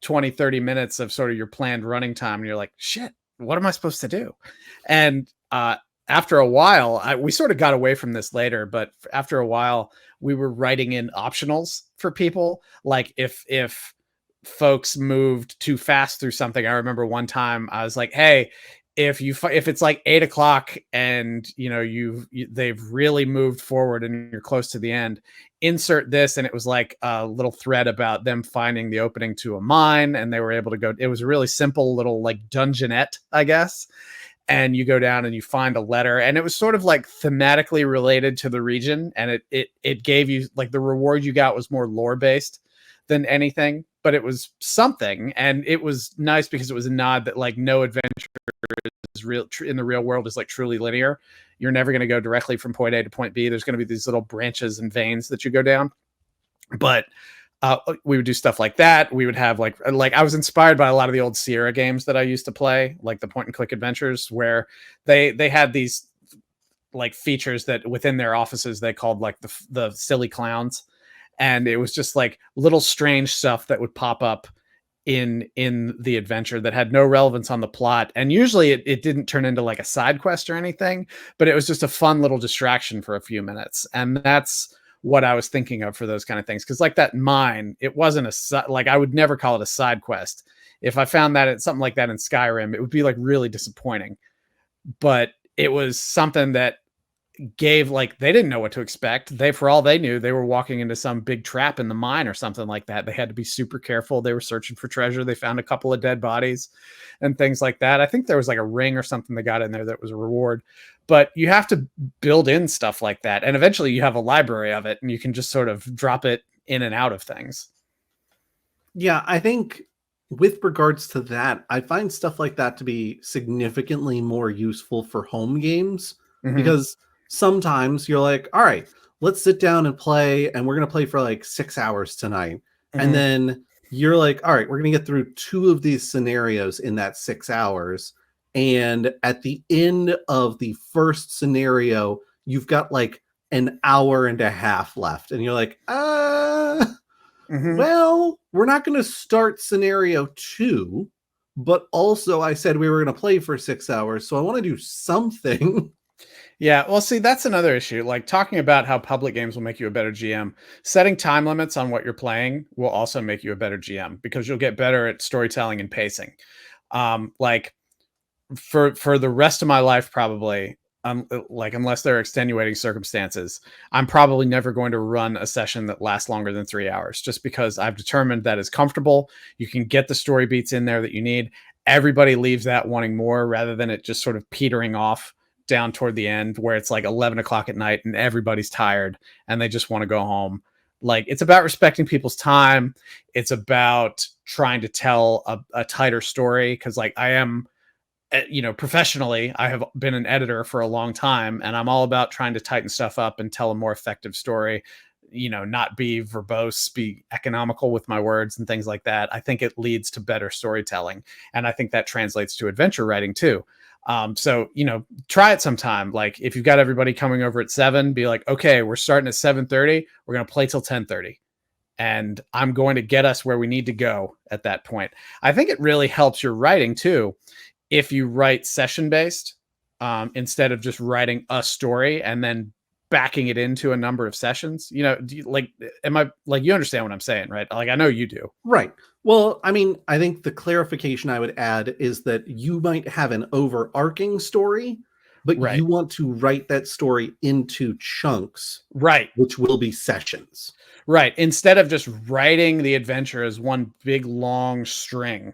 B: 20-30 minutes of sort of your planned running time, and you're like, shit, what am I supposed to do? And after a while, we sort of got away from this later, but after a while we were writing in optionals for people. Like if folks moved too fast through something, I remember one time I was like, hey, if it's like 8 o'clock and you know they've really moved forward and you're close to the end, insert this. And it was like a little thread about them finding the opening to a mine, and they were able to go. It was a really simple little like dungeonette, I guess. And you go down and you find a letter, and it was sort of like thematically related to the region, and it gave you, like, the reward you got was more lore based than anything, but it was something. And it was nice because it was a nod that, like, no adventure is in the real world is like truly linear. You're never going to go directly from point A to point B. There's going to be these little branches and veins that you go down. But we would do stuff like that. We would have like I was inspired by a lot of the old Sierra games that I used to play, like the point and click adventures, where they had these like features that within their offices they called like the silly clowns. And it was just like little strange stuff that would pop up in the adventure that had no relevance on the plot. And usually it didn't turn into like a side quest or anything, but it was just a fun little distraction for a few minutes. And that's what I was thinking of for those kind of things. Cause like that mine, it wasn't like, I would never call it a side quest. If I found that it's something like that in Skyrim, it would be like really disappointing, but it was something that gave, like, they didn't know what to expect. For all they knew, they were walking into some big trap in the mine or something like that. They had to be super careful. They were searching for treasure. They found a couple of dead bodies and things like that. I think there was like a ring or something they got in there that was a reward, but you have to build in stuff like that. And eventually you have a library of it and you can just sort of drop it in and out of things.
A: Yeah, I think with regards to that, I find stuff like that to be significantly more useful for home games, because sometimes you're like, all right, let's sit down and play, and we're going to play for like 6 hours tonight. And then you're like, all right, we're going to get through 2 of these scenarios in that 6 hours. And at the end of the first scenario, you've got like an hour and a half left. And you're like, well, we're not going to start scenario 2, but also I said we were going to play for 6 hours. So I want to do something.
B: Yeah, well, see, that's another issue. Like talking about how public games will make you a better GM, setting time limits on what you're playing will also make you a better GM, because you'll get better at storytelling and pacing. Like for the rest of my life, probably, like unless there are extenuating circumstances, I'm probably never going to run a session that lasts longer than 3 hours, just because I've determined that is comfortable. You can get the story beats in there that you need. Everybody leaves that wanting more, rather than it just sort of petering off down toward the end where it's like 11 o'clock at night and everybody's tired and they just want to go home. Like, it's about respecting people's time. It's about trying to tell a tighter story. Cause like I am, professionally, I have been an editor for a long time, and I'm all about trying to tighten stuff up and tell a more effective story, not be verbose, be economical with my words and things like that. I think it leads to better storytelling. And I think that translates to adventure writing too. So, try it sometime. Like if you've got everybody coming over at 7, be like, okay, we're starting at 7:30. We're going to play till 10:30. And I'm going to get us where we need to go at that point. I think it really helps your writing too. If you write session based, instead of just writing a story and then backing it into a number of sessions, you understand what I'm saying, right? Like, I know you do.
A: Right. Well, I mean, I think the clarification I would add is that you might have an overarching story, but you want to write that story into chunks,
B: right?
A: Which will be sessions.
B: Right. Instead of just writing the adventure as one big long string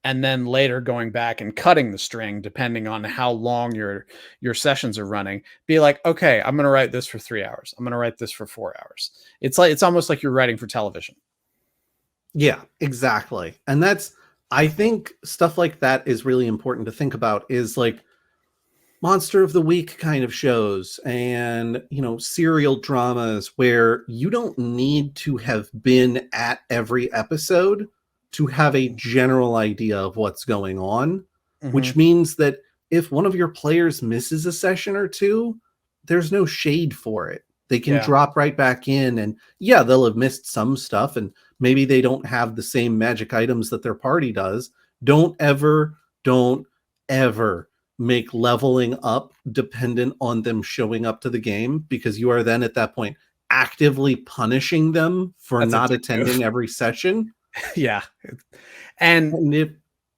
B: and then later going back and cutting the string depending on how long your sessions are running, be like, okay, I'm going to write this for 3 hours. I'm going to write this for 4 hours. It's almost like you're writing for television.
A: Yeah, exactly. And I think stuff like that is really important to think about, is like Monster of the Week kind of shows and, serial dramas where you don't need to have been at every episode to have a general idea of what's going on, which means that if one of your players misses a session or two, there's no shade for it. They can drop right back in, and they'll have missed some stuff, and maybe they don't have the same magic items that their party does. Don't ever make leveling up dependent on them showing up to the game, because you are then at that point actively punishing them for not attending every session.
B: Yeah.
A: And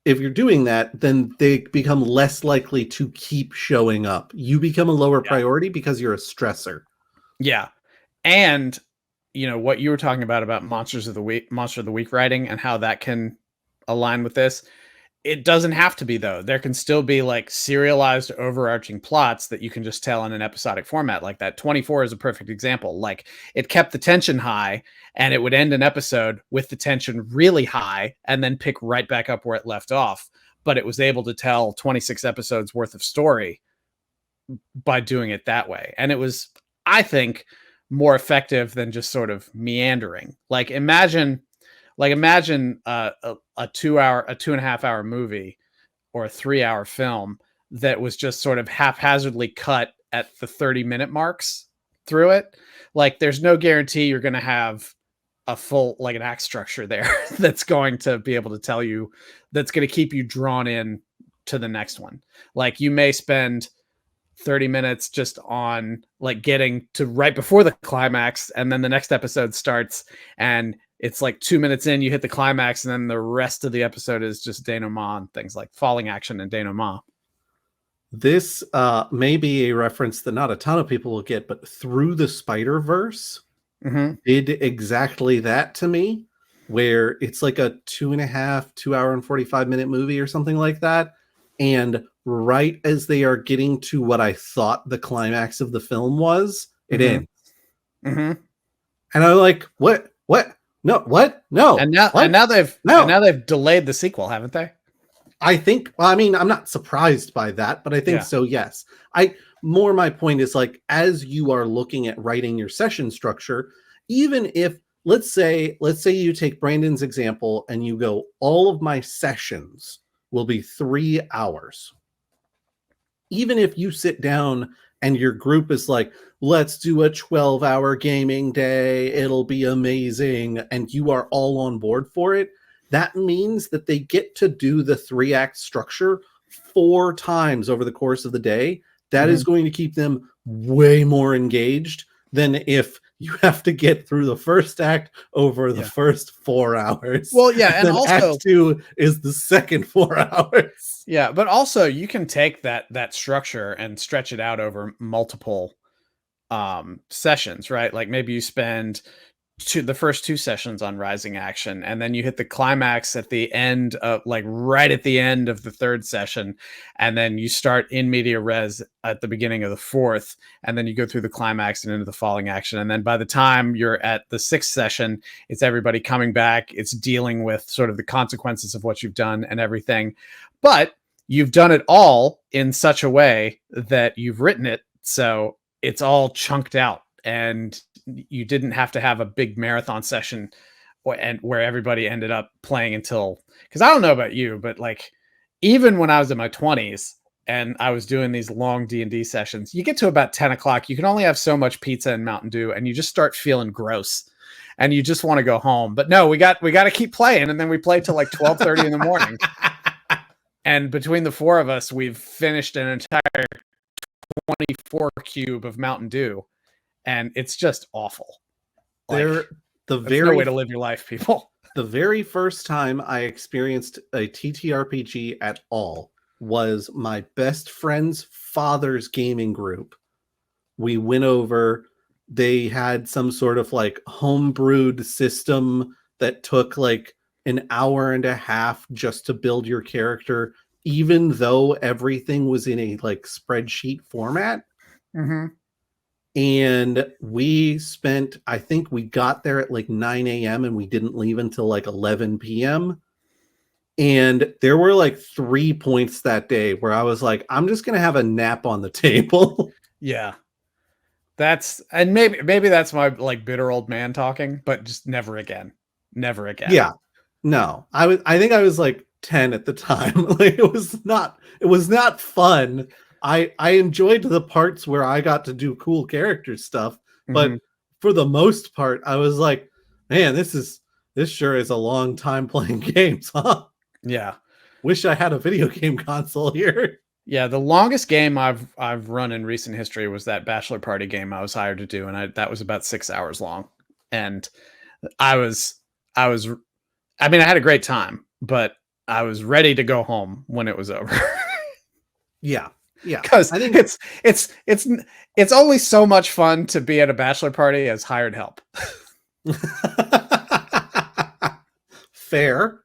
A: if you're doing that, then they become less likely to keep showing up. You become a lower priority because you're a stressor.
B: Yeah. And what you were talking about Monster of the Week writing and how that can align with this. It doesn't have to be, though. There can still be like serialized overarching plots that you can just tell in an episodic format like that. 24 is a perfect example. Like, it kept the tension high and it would end an episode with the tension really high and then pick right back up where it left off. But it was able to tell 26 episodes worth of story by doing it that way. And it was, I think, more effective than just sort of meandering. Imagine a 2.5 hour movie or a 3-hour film that was just sort of haphazardly cut at the 30-minute marks through it. Like, there's no guarantee you're going to have a full, like, an act structure there that's going to be able to tell you, that's going to keep you drawn in to the next one. Like, you may spend 30 minutes just on like getting to right before the climax, and then the next episode starts and it's like 2 minutes in, you hit the climax, and then the rest of the episode is just denouement and things like falling action and denouement.
A: This may be a reference that not a ton of people will get, but Through the Spider-Verse did exactly that to me, where it's like a 2 hour and 45-minute movie or something like that. And right as they are getting to what I thought the climax of the film was, it ends. And I'm like, what? No, what? No.
B: And now they've delayed the sequel, haven't they?
A: I think, well, I mean, I'm not surprised by that, but I think so, yes. My point is, like, as you are looking at writing your session structure, even if, let's say you take Brandon's example and you go, all of my sessions will be 3 hours. Even if you sit down and your group is like, let's do a 12-hour gaming day, it'll be amazing, and you are all on board for it, that means that they get to do the 3-act structure 4 times over the course of the day. That is going to keep them way more engaged than if you have to get through the first act over the first 4 hours.
B: Well, yeah, and also
A: Act 2 is the second 4 hours.
B: Yeah, but also you can take that structure and stretch it out over multiple sessions, right? Like, maybe you spend the first 2 sessions on rising action, and then you hit the climax at the end of, like, right at the end of the 3rd session, and then you start in media res at the beginning of the 4th, and then you go through the climax and into the falling action, and then by the time you're at the 6th session, it's everybody coming back, it's dealing with sort of the consequences of what you've done and everything. But you've done it all in such a way that you've written it so it's all chunked out, and you didn't have to have a big marathon session where everybody ended up playing until, because I don't know about you, but like, even when I was in my 20s, and I was doing these long D&D sessions. You get to about 10 o'clock, you can only have so much pizza and Mountain Dew, and you just start feeling gross and you just want to go home. But no, we got to keep playing. And then we play till like 12:30 in the morning. And between the four of us, we've finished an entire 24 cube of Mountain Dew, and it's just awful.
A: Like,
B: no way to live your life, people.
A: The very first time I experienced a TTRPG at all was my best friend's father's gaming group. We went over, they had some sort of like homebrewed system that took like an hour and a half just to build your character, even though everything was in a like spreadsheet format.
B: Mm-hmm.
A: And we spent, I think we got there at like 9 a.m. and we didn't leave until like 11 p.m. And there were like 3 points that day where I was like, I'm just going to have a nap on the table.
B: Yeah. And maybe that's my like bitter old man talking, but just never again. Never again.
A: Yeah. No, I think I was like 10 at the time. Like it was not fun. I enjoyed the parts where I got to do cool character stuff, but for the most part, I was like, man, this sure is a long time playing games, huh?
B: Yeah.
A: Wish I had a video game console here.
B: Yeah, the longest game I've run in recent history was that bachelor party game I was hired to do, and that was about 6 hours long. And I had a great time, but I was ready to go home when it was over.
A: Yeah. Yeah.
B: Because I think it's only so much fun to be at a bachelor party as hired help.
A: Fair.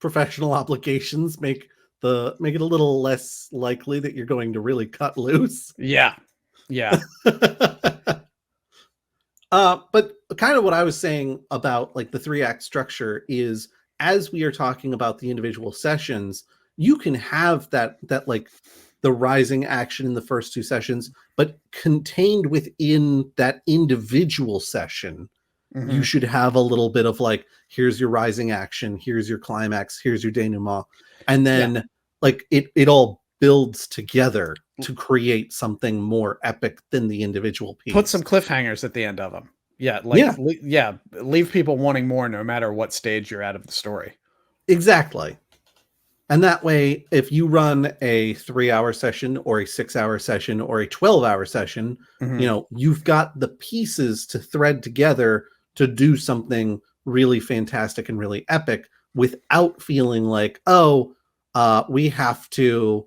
A: Professional obligations make it a little less likely that you're going to really cut loose.
B: Yeah.
A: But kind of what I was saying about like the 3-act structure is, as we are talking about the individual sessions, you can have that like the rising action in the first 2 sessions, but contained within that individual session, you should have a little bit of like, here's your rising action, here's your climax, here's your denouement. And then like it all builds together to create something more epic than the individual piece.
B: Put some cliffhangers at the end of them. Leave people wanting more no matter what stage you're at of the story.
A: Exactly. And that way, if you run a 3-hour session or a 6-hour session or a 12-hour session, you've got the pieces to thread together to do something really fantastic and really epic without feeling like, we have to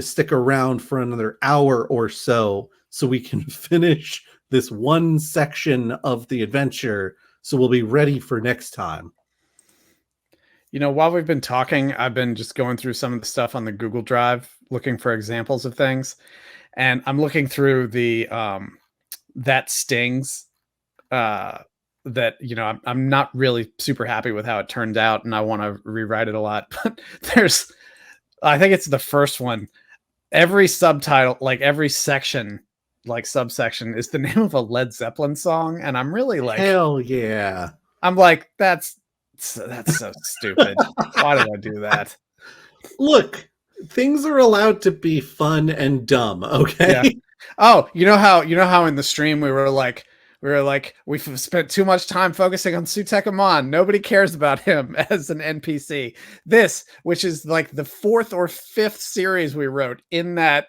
A: stick around for another hour or so we can finish this one section of the adventure, so we'll be ready for next time.
B: While we've been talking, I've been just going through some of the stuff on the Google Drive, looking for examples of things. And I'm looking through the that stings that, I'm not really super happy with how it turned out, and I want to rewrite it a lot. But I think it's the first one. Every subtitle, like every section, like subsection, is the name of a Led Zeppelin song. And I'm really like,
A: hell yeah.
B: I'm like, that's so stupid. Why do I do that?
A: Look, things are allowed to be fun and dumb, okay?
B: Yeah. Oh, you know how in the stream we were like, we've spent too much time focusing on Sutek Amon. Nobody cares about him as an NPC. This, which is like the 4th or 5th series we wrote in that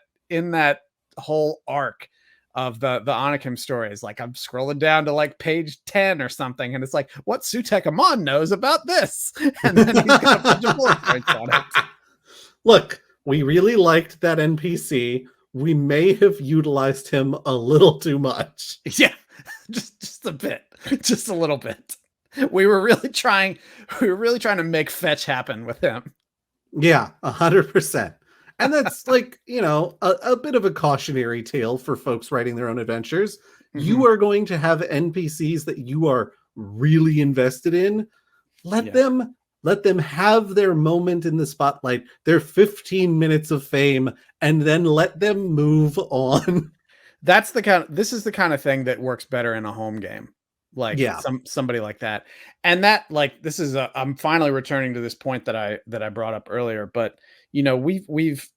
B: whole arc of the Anakim stories. Like, I'm scrolling down to like page 10 or something, and it's like, what Sutek Amon knows about this? And then he's got a bunch of bullet points on it.
A: Look, we really liked that NPC. We may have utilized him a little too much.
B: Yeah, just a bit, just a little bit. We were really trying to make fetch happen with him.
A: Yeah, 100%. And that's like, a bit of a cautionary tale for folks writing their own adventures. You are going to have NPCs that you are really invested in. Let them have their moment in the spotlight, their 15 minutes of fame, and then let them move on.
B: This is the kind of thing that works better in a home game. like somebody like that. And that, like, this is I'm finally returning to this point that I brought up earlier, but we've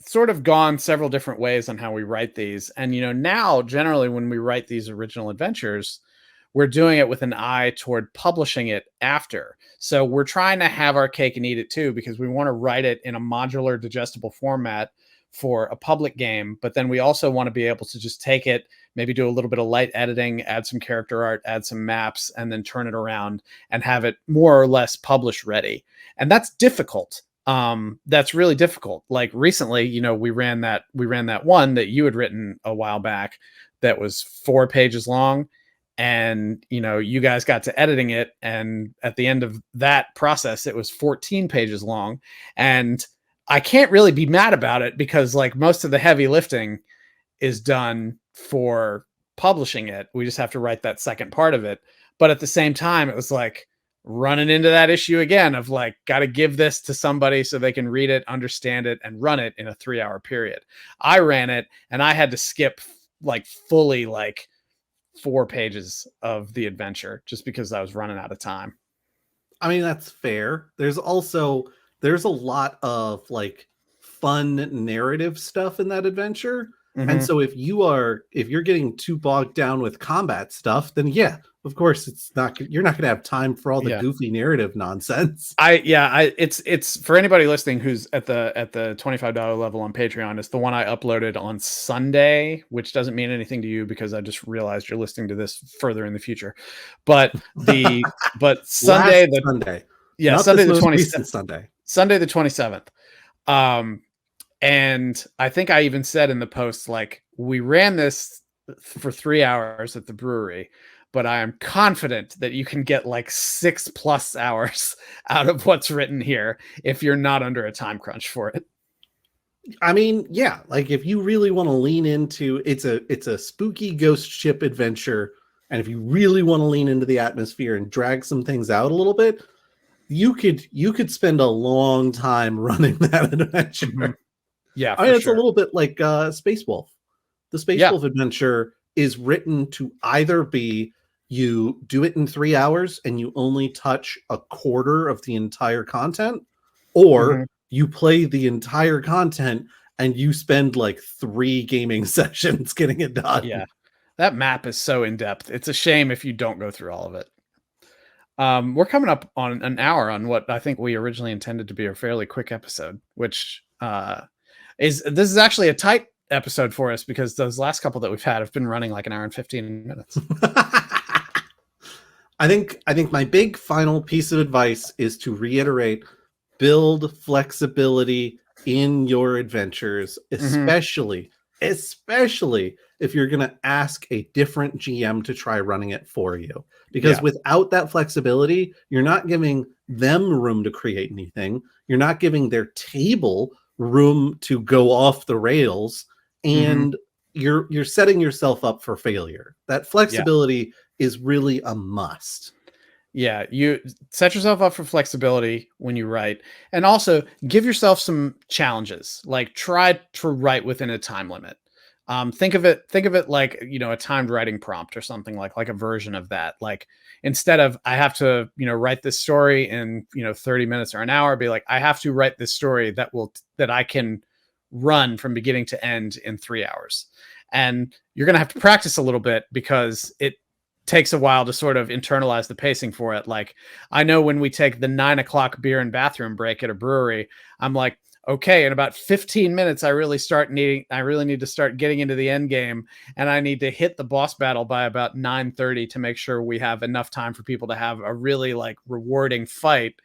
B: sort of gone several different ways on how we write these. And now generally when we write these original adventures, we're doing it with an eye toward publishing it after. So we're trying to have our cake and eat it too, because we want to write it in a modular, digestible format for a public game. But then we also want to be able to just take it, maybe do a little bit of light editing, add some character art, add some maps, and then turn it around and have it more or less publish ready. And that's difficult. That's really difficult. Like recently, we ran that one that you had written a while back that was 4 pages long. And you guys got to editing it, and at the end of that process it was 14 pages long. And I can't really be mad about it, because like most of the heavy lifting is done for publishing it. We just have to write that second part of it. But at the same time, it was like running into that issue again of like, got to give this to somebody so they can read it, understand it, and run it in a 3-hour period. I ran it and I had to skip like fully like 4 pages of the adventure just because I was running out of time.
A: I mean, that's fair. There's a lot of like fun narrative stuff in that adventure. Mm-hmm. And so if you're getting too bogged down with combat stuff, then yeah, of course you're not going to have time for all the goofy narrative nonsense.
B: It's for anybody listening who's at the $25 level on Patreon. It's the one I uploaded on Sunday, which doesn't mean anything to you because I just realized you're listening to this further in the future. But Sunday
A: Sunday
B: the
A: 27th.
B: Sunday the 27th. And I think I even said in the post, like, we ran this for 3 hours at the brewery, but I am confident that you can get like 6+ hours out of what's written here if you're not under a time crunch for it.
A: I mean, yeah, like if you really want to lean into it's a spooky ghost ship adventure, and if you really want to lean into the atmosphere and drag some things out a little bit, you could spend a long time running that adventure. Mm-hmm.
B: Yeah,
A: I mean, it's a little bit like Space Wolf. The Space Wolf adventure is written to either be you do it in 3 hours and you only touch a quarter of the entire content, or you play the entire content and you spend like 3 gaming sessions getting it done.
B: Yeah, that map is so in depth. It's a shame if you don't go through all of it. We're coming up on an hour on what I think we originally intended to be a fairly quick episode, which this is actually a tight episode for us because those last couple that we've had have been running like an hour and 15 minutes.
A: I think my big final piece of advice is to reiterate: build flexibility in your adventures, especially if you're going to ask a different GM to try running it for you. Because without that flexibility, you're not giving them room to create anything. You're not giving their table room to go off the rails, and you're setting yourself up for failure. That flexibility is really a must.
B: Yeah, you set yourself up for flexibility when you write, and also give yourself some challenges. Like try to write within a time limit. Think of it like, a timed writing prompt or something like a version of that. Like instead of I have to, write this story in, 30 minutes or an hour, be like, I have to write this story that I can run from beginning to end in 3 hours. And you're going to have to practice a little bit because it takes a while to sort of internalize the pacing for it. Like I know when we take the 9 o'clock beer and bathroom break at a brewery, I'm like, okay, in about 15 minutes, I really need to start getting into the end game, and I need to hit the boss battle by about 9:30 to make sure we have enough time for people to have a really like rewarding fight,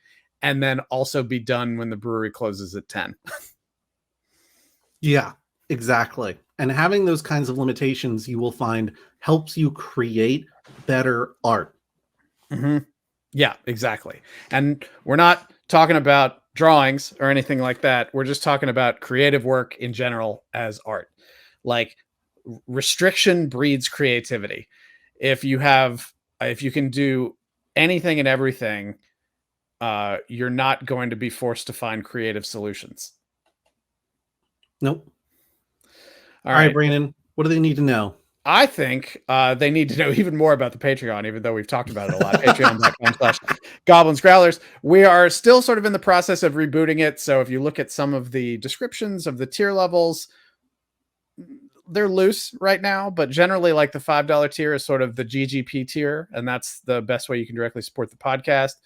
B: and then also be done when the brewery closes at 10.
A: Yeah, exactly. And having those kinds of limitations, you will find, helps you create better art.
B: Yeah, exactly. And we're not talking about drawings or anything like that. We're just talking about creative work in general as art. Like restriction breeds creativity. If you can do anything and everything, you're not going to be forced to find creative solutions.
A: Nope. All right, Brandon, what do they need to know?
B: I think they need to know even more about the Patreon, even though we've talked about it a lot. Patreon.com/Goblins Growlers. We are still sort of in the process of rebooting it. So if you look at some of the descriptions of the tier levels, they're loose right now, but generally like the $5 tier is sort of the GGP tier. And that's the best way you can directly support the podcast.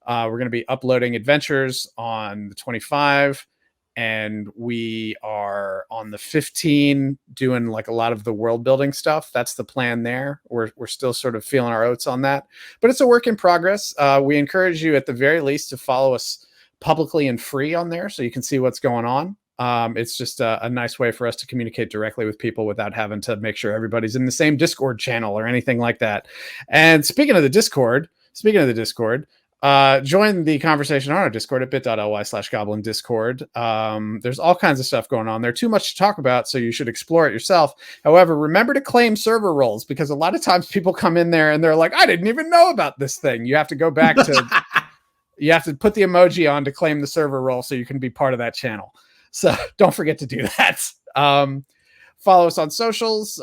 B: We're going to be uploading adventures on the 25, and we are on the 15 doing like a lot of the world building stuff. That's the plan there. We're still sort of feeling our oats on that, but it's a work in progress. We encourage you at the very least to follow us publicly and free on there so you can see what's going on. It's just a nice way for us to communicate directly with people without having to make sure everybody's in the same Discord channel or anything like that. And speaking of the Discord, join the conversation on our Discord at bit.ly/goblin discord. There's all kinds of stuff going on there. Too much to talk about, so you should explore it yourself. However, remember to claim server roles, because a lot of times people come in there and they're like, I didn't even know about this thing. You have to go back to, you have to put the emoji on to claim the server role so you can be part of that channel. So don't forget to do that. Follow us on socials.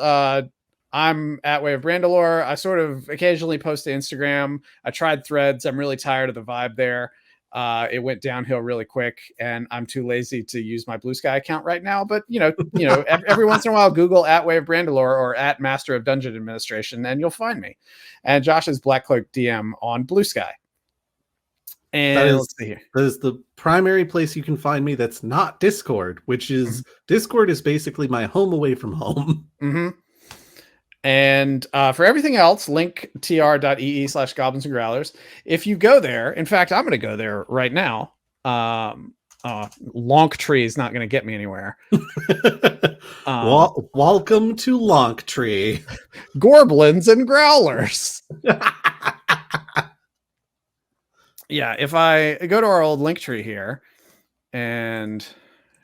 B: I'm at Way of Brandalore. I sort of occasionally post to Instagram. I tried Threads. I'm really tired of the vibe there. It went downhill really quick, and I'm too lazy to use my Blue Sky account right now. But every once in a while, Google at Way of Brandalore or at Master of Dungeon Administration, and you'll find me. And Josh is Black Cloak DM on Blue Sky. And let's see here.
A: That is the primary place you can find me. That's not Discord, which is Discord is basically my home away from home.
B: Mm-hmm. And for everything else, link tr.ee/goblins and growlers. If you go there, in fact, I'm going to go there right now. Lonktree is not going to get me anywhere.
A: Welcome to Lonktree.
B: Goblins and Growlers. Yeah, if I go to our old link tree here and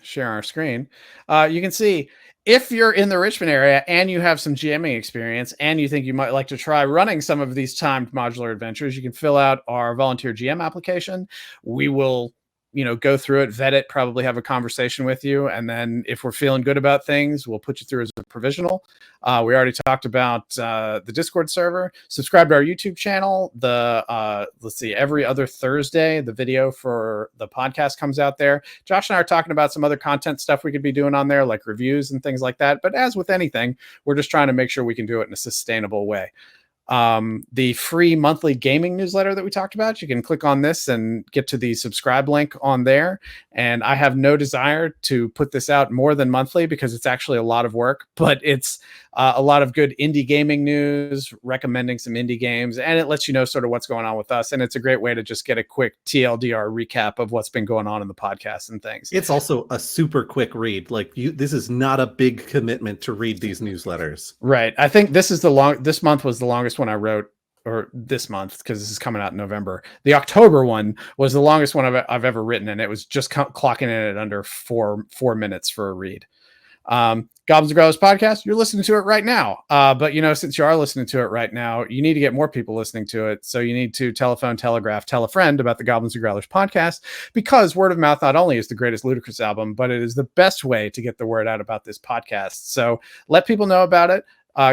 B: share our screen, you can see if you're in the Richmond area and you have some GMing experience and you think you might like to try running some of these timed modular adventures, you can fill out our volunteer GM application. We will, go through it, vet it, probably have a conversation with you. And then if we're feeling good about things, we'll put you through as a provisional. We already talked about the Discord server. Subscribe to our YouTube channel. Every other Thursday, the video for the podcast comes out there. Josh and I are talking about some other content stuff we could be doing on there, like reviews and things like that. But as with anything, we're just trying to make sure we can do it in a sustainable way. The free monthly gaming newsletter that we talked about, you can click on this and get to the subscribe link on there. And I have no desire to put this out more than monthly because it's actually a lot of work, but it's a lot of good indie gaming news, recommending some indie games, and it lets you know sort of what's going on with us. And it's a great way to just get a quick TLDR recap of what's been going on in the podcast and things.
A: It's also a super quick read. This is not a big commitment to read these newsletters.
B: Right. I think this month was the longest one I wrote, or this month, because this is coming out in November. The October one was the longest one I've ever written, and it was just clocking in at under 4 minutes for a read. Goblins and Growlers Podcast, you're listening to it right now. But since you are listening to it right now, you need to get more people listening to it. So you need to telephone, telegraph, tell a friend about the Goblins and Growlers Podcast, because word of mouth not only is the greatest Ludicrous album, but it is the best way to get the word out about this podcast. So let people know about it.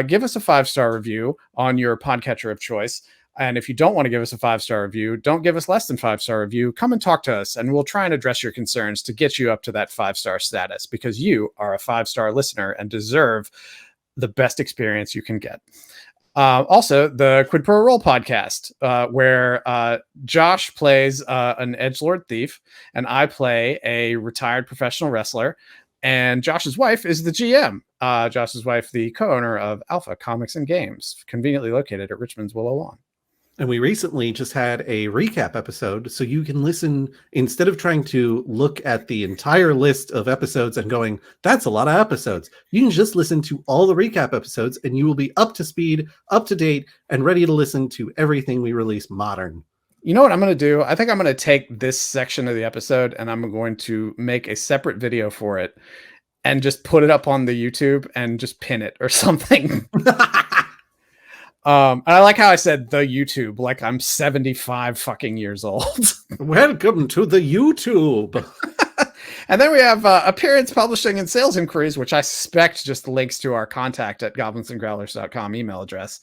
B: Give us a 5-star review on your podcatcher of choice. And if you don't want to give us a 5-star review, don't give us less than 5-star review. Come and talk to us, and we'll try and address your concerns to get you up to that 5-star status, because you are a 5-star listener and deserve the best experience you can get. Also, the Quid Pro Roll podcast, where Josh plays an edgelord thief, and I play a retired professional wrestler. And Josh's wife is the GM. Josh's wife, the co-owner of Alpha Comics and Games, conveniently located at Richmond's Willow Lawn.
A: And we recently just had a recap episode, so you can listen instead of trying to look at the entire list of episodes and going, that's a lot of episodes. You can just listen to all the recap episodes and you will be up to speed, up to date, and ready to listen to everything we release modern.
B: You know what I'm going to do? I think I'm going to take this section of the episode and I'm going to make a separate video for it and just put it up on the YouTube and just pin it or something. And I like how I said the YouTube, like I'm 75 fucking years old.
A: Welcome to the YouTube.
B: And then we have appearance, publishing, and sales inquiries, which I suspect just links to our contact@goblinsandgrowlers.com email address.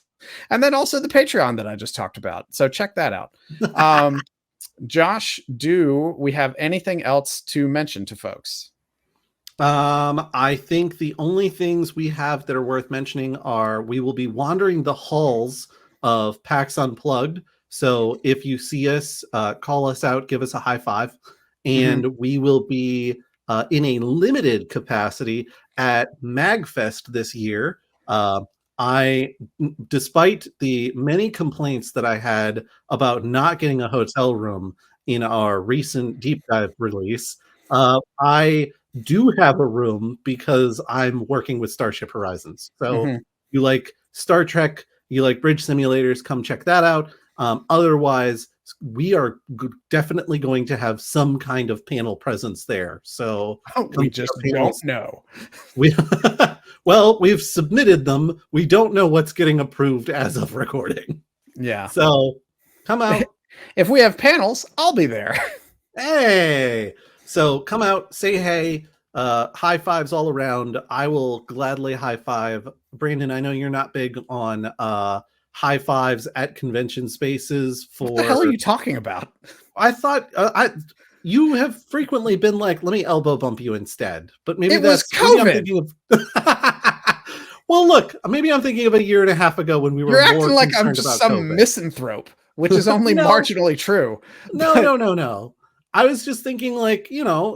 B: And then also the Patreon that I just talked about. So check that out. Josh, do we have anything else to mention to folks?
A: I think the only things we have that are worth mentioning are we will be wandering the halls of PAX Unplugged. So if you see us, call us out, give us a high five. And we will be in a limited capacity at MagFest this year. Despite the many complaints that I had about not getting a hotel room in our recent deep dive release, I do have a room because I'm working with Starship Horizons. So you like Star Trek, you like bridge simulators, come check that out. Otherwise, we are definitely going to have some kind of panel presence there. So
B: we just don't know.
A: Well, we've submitted them. We don't know what's getting approved as of recording.
B: Yeah.
A: So come out.
B: If we have panels, I'll be there.
A: Hey. So come out, say hey, high fives all around. I will gladly high five. Brandon, I know you're not big on high fives at convention spaces. What
B: the hell are you talking about?
A: I thought you have frequently been like, let me elbow bump you instead. But maybe
B: it was COVID.
A: Well, look, maybe I'm thinking of a year and a half ago when we were
B: You're
A: more
B: acting like I'm
A: just
B: some
A: COVID.
B: misanthrope, which is only marginally true.
A: No. I was just thinking, like,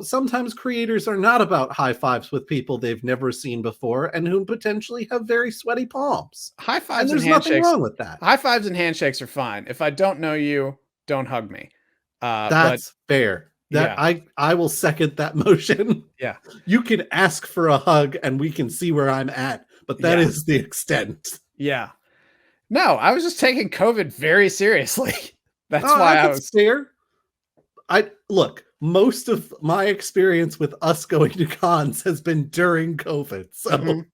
A: sometimes creators are not about high fives with people they've never seen before and who potentially have very sweaty palms.
B: High fives
A: and there's nothing wrong with that.
B: High fives and handshakes are fine. If I don't know you, don't hug me.
A: That's fair. I will second that motion.
B: Yeah.
A: You can ask for a hug and we can see where I'm at, but that is the extent.
B: Yeah. No, I was just taking COVID very seriously. That's why I was
A: fair. Look, most of my experience with us going to cons has been during COVID. So,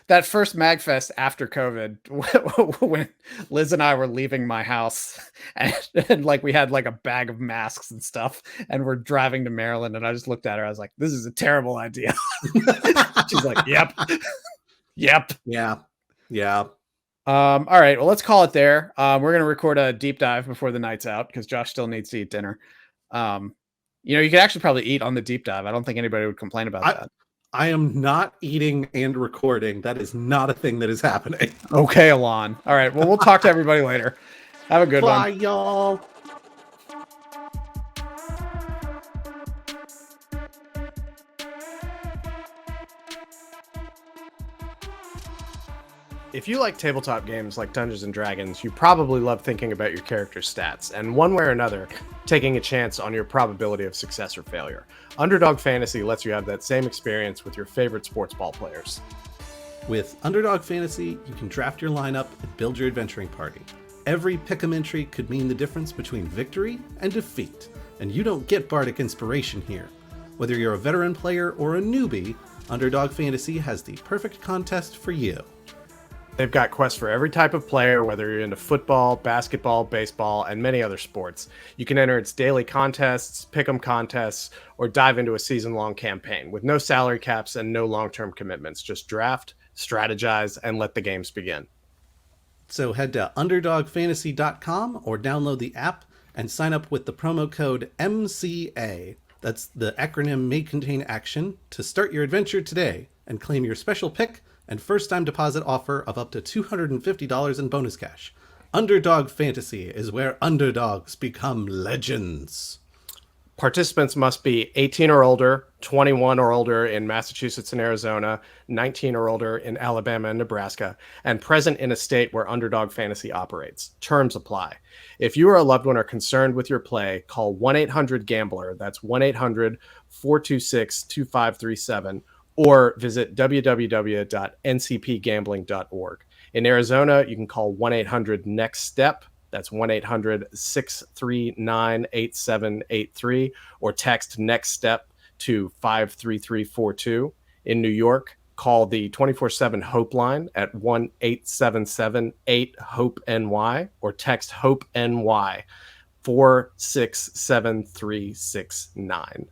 B: that first MagFest after COVID, when Liz and I were leaving my house and like we had like a bag of masks and stuff and we're driving to Maryland and I just looked at her. I was like, this is a terrible idea. She's like, yep.
A: Yeah.
B: All right, well, let's call it there. We're going to record a deep dive before the night's out because Josh still needs to eat dinner. You could actually probably eat on the deep dive. I don't think anybody would complain about that.
A: I am not eating and recording. That is not a thing that is happening.
B: Okay, Alon. All right, well, we'll talk to everybody later. Have a good one.
A: Bye, y'all.
C: If you like tabletop games like Dungeons & Dragons, you probably love thinking about your character's stats, and one way or another, taking a chance on your probability of success or failure. Underdog Fantasy lets you have that same experience with your favorite sports ball players.
A: With Underdog Fantasy, you can draft your lineup and build your adventuring party. Every pick'em entry could mean the difference between victory and defeat, and you don't get bardic inspiration here. Whether you're a veteran player or a newbie, Underdog Fantasy has the perfect contest for you.
C: They've got quests for every type of player, whether you're into football, basketball, baseball, and many other sports. You can enter its daily contests, pick'em contests, or dive into a season-long campaign with no salary caps and no long-term commitments. Just draft, strategize, and let the games begin.
A: So head to underdogfantasy.com or download the app and sign up with the promo code MCA. That's the acronym May Contain Action to start your adventure today and claim your special pick and first-time deposit offer of up to $250 in bonus cash. Underdog Fantasy is where underdogs become legends.
C: Participants must be 18 or older, 21 or older in Massachusetts and Arizona, 19 or older in Alabama and Nebraska, and present in a state where Underdog Fantasy operates. Terms apply. If you or a loved one are concerned with your play, call 1-800-GAMBLER, that's 1-800-426-2537, or visit www.ncpgambling.org. In Arizona, you can call 1-800-NEXT-STEP, that's 1-800-639-8783, or text NEXT STEP to 53342. In New York, call the 24/7 Hope line at 1-877-8-HOPE-NY, or text HOPE-NY 467 369.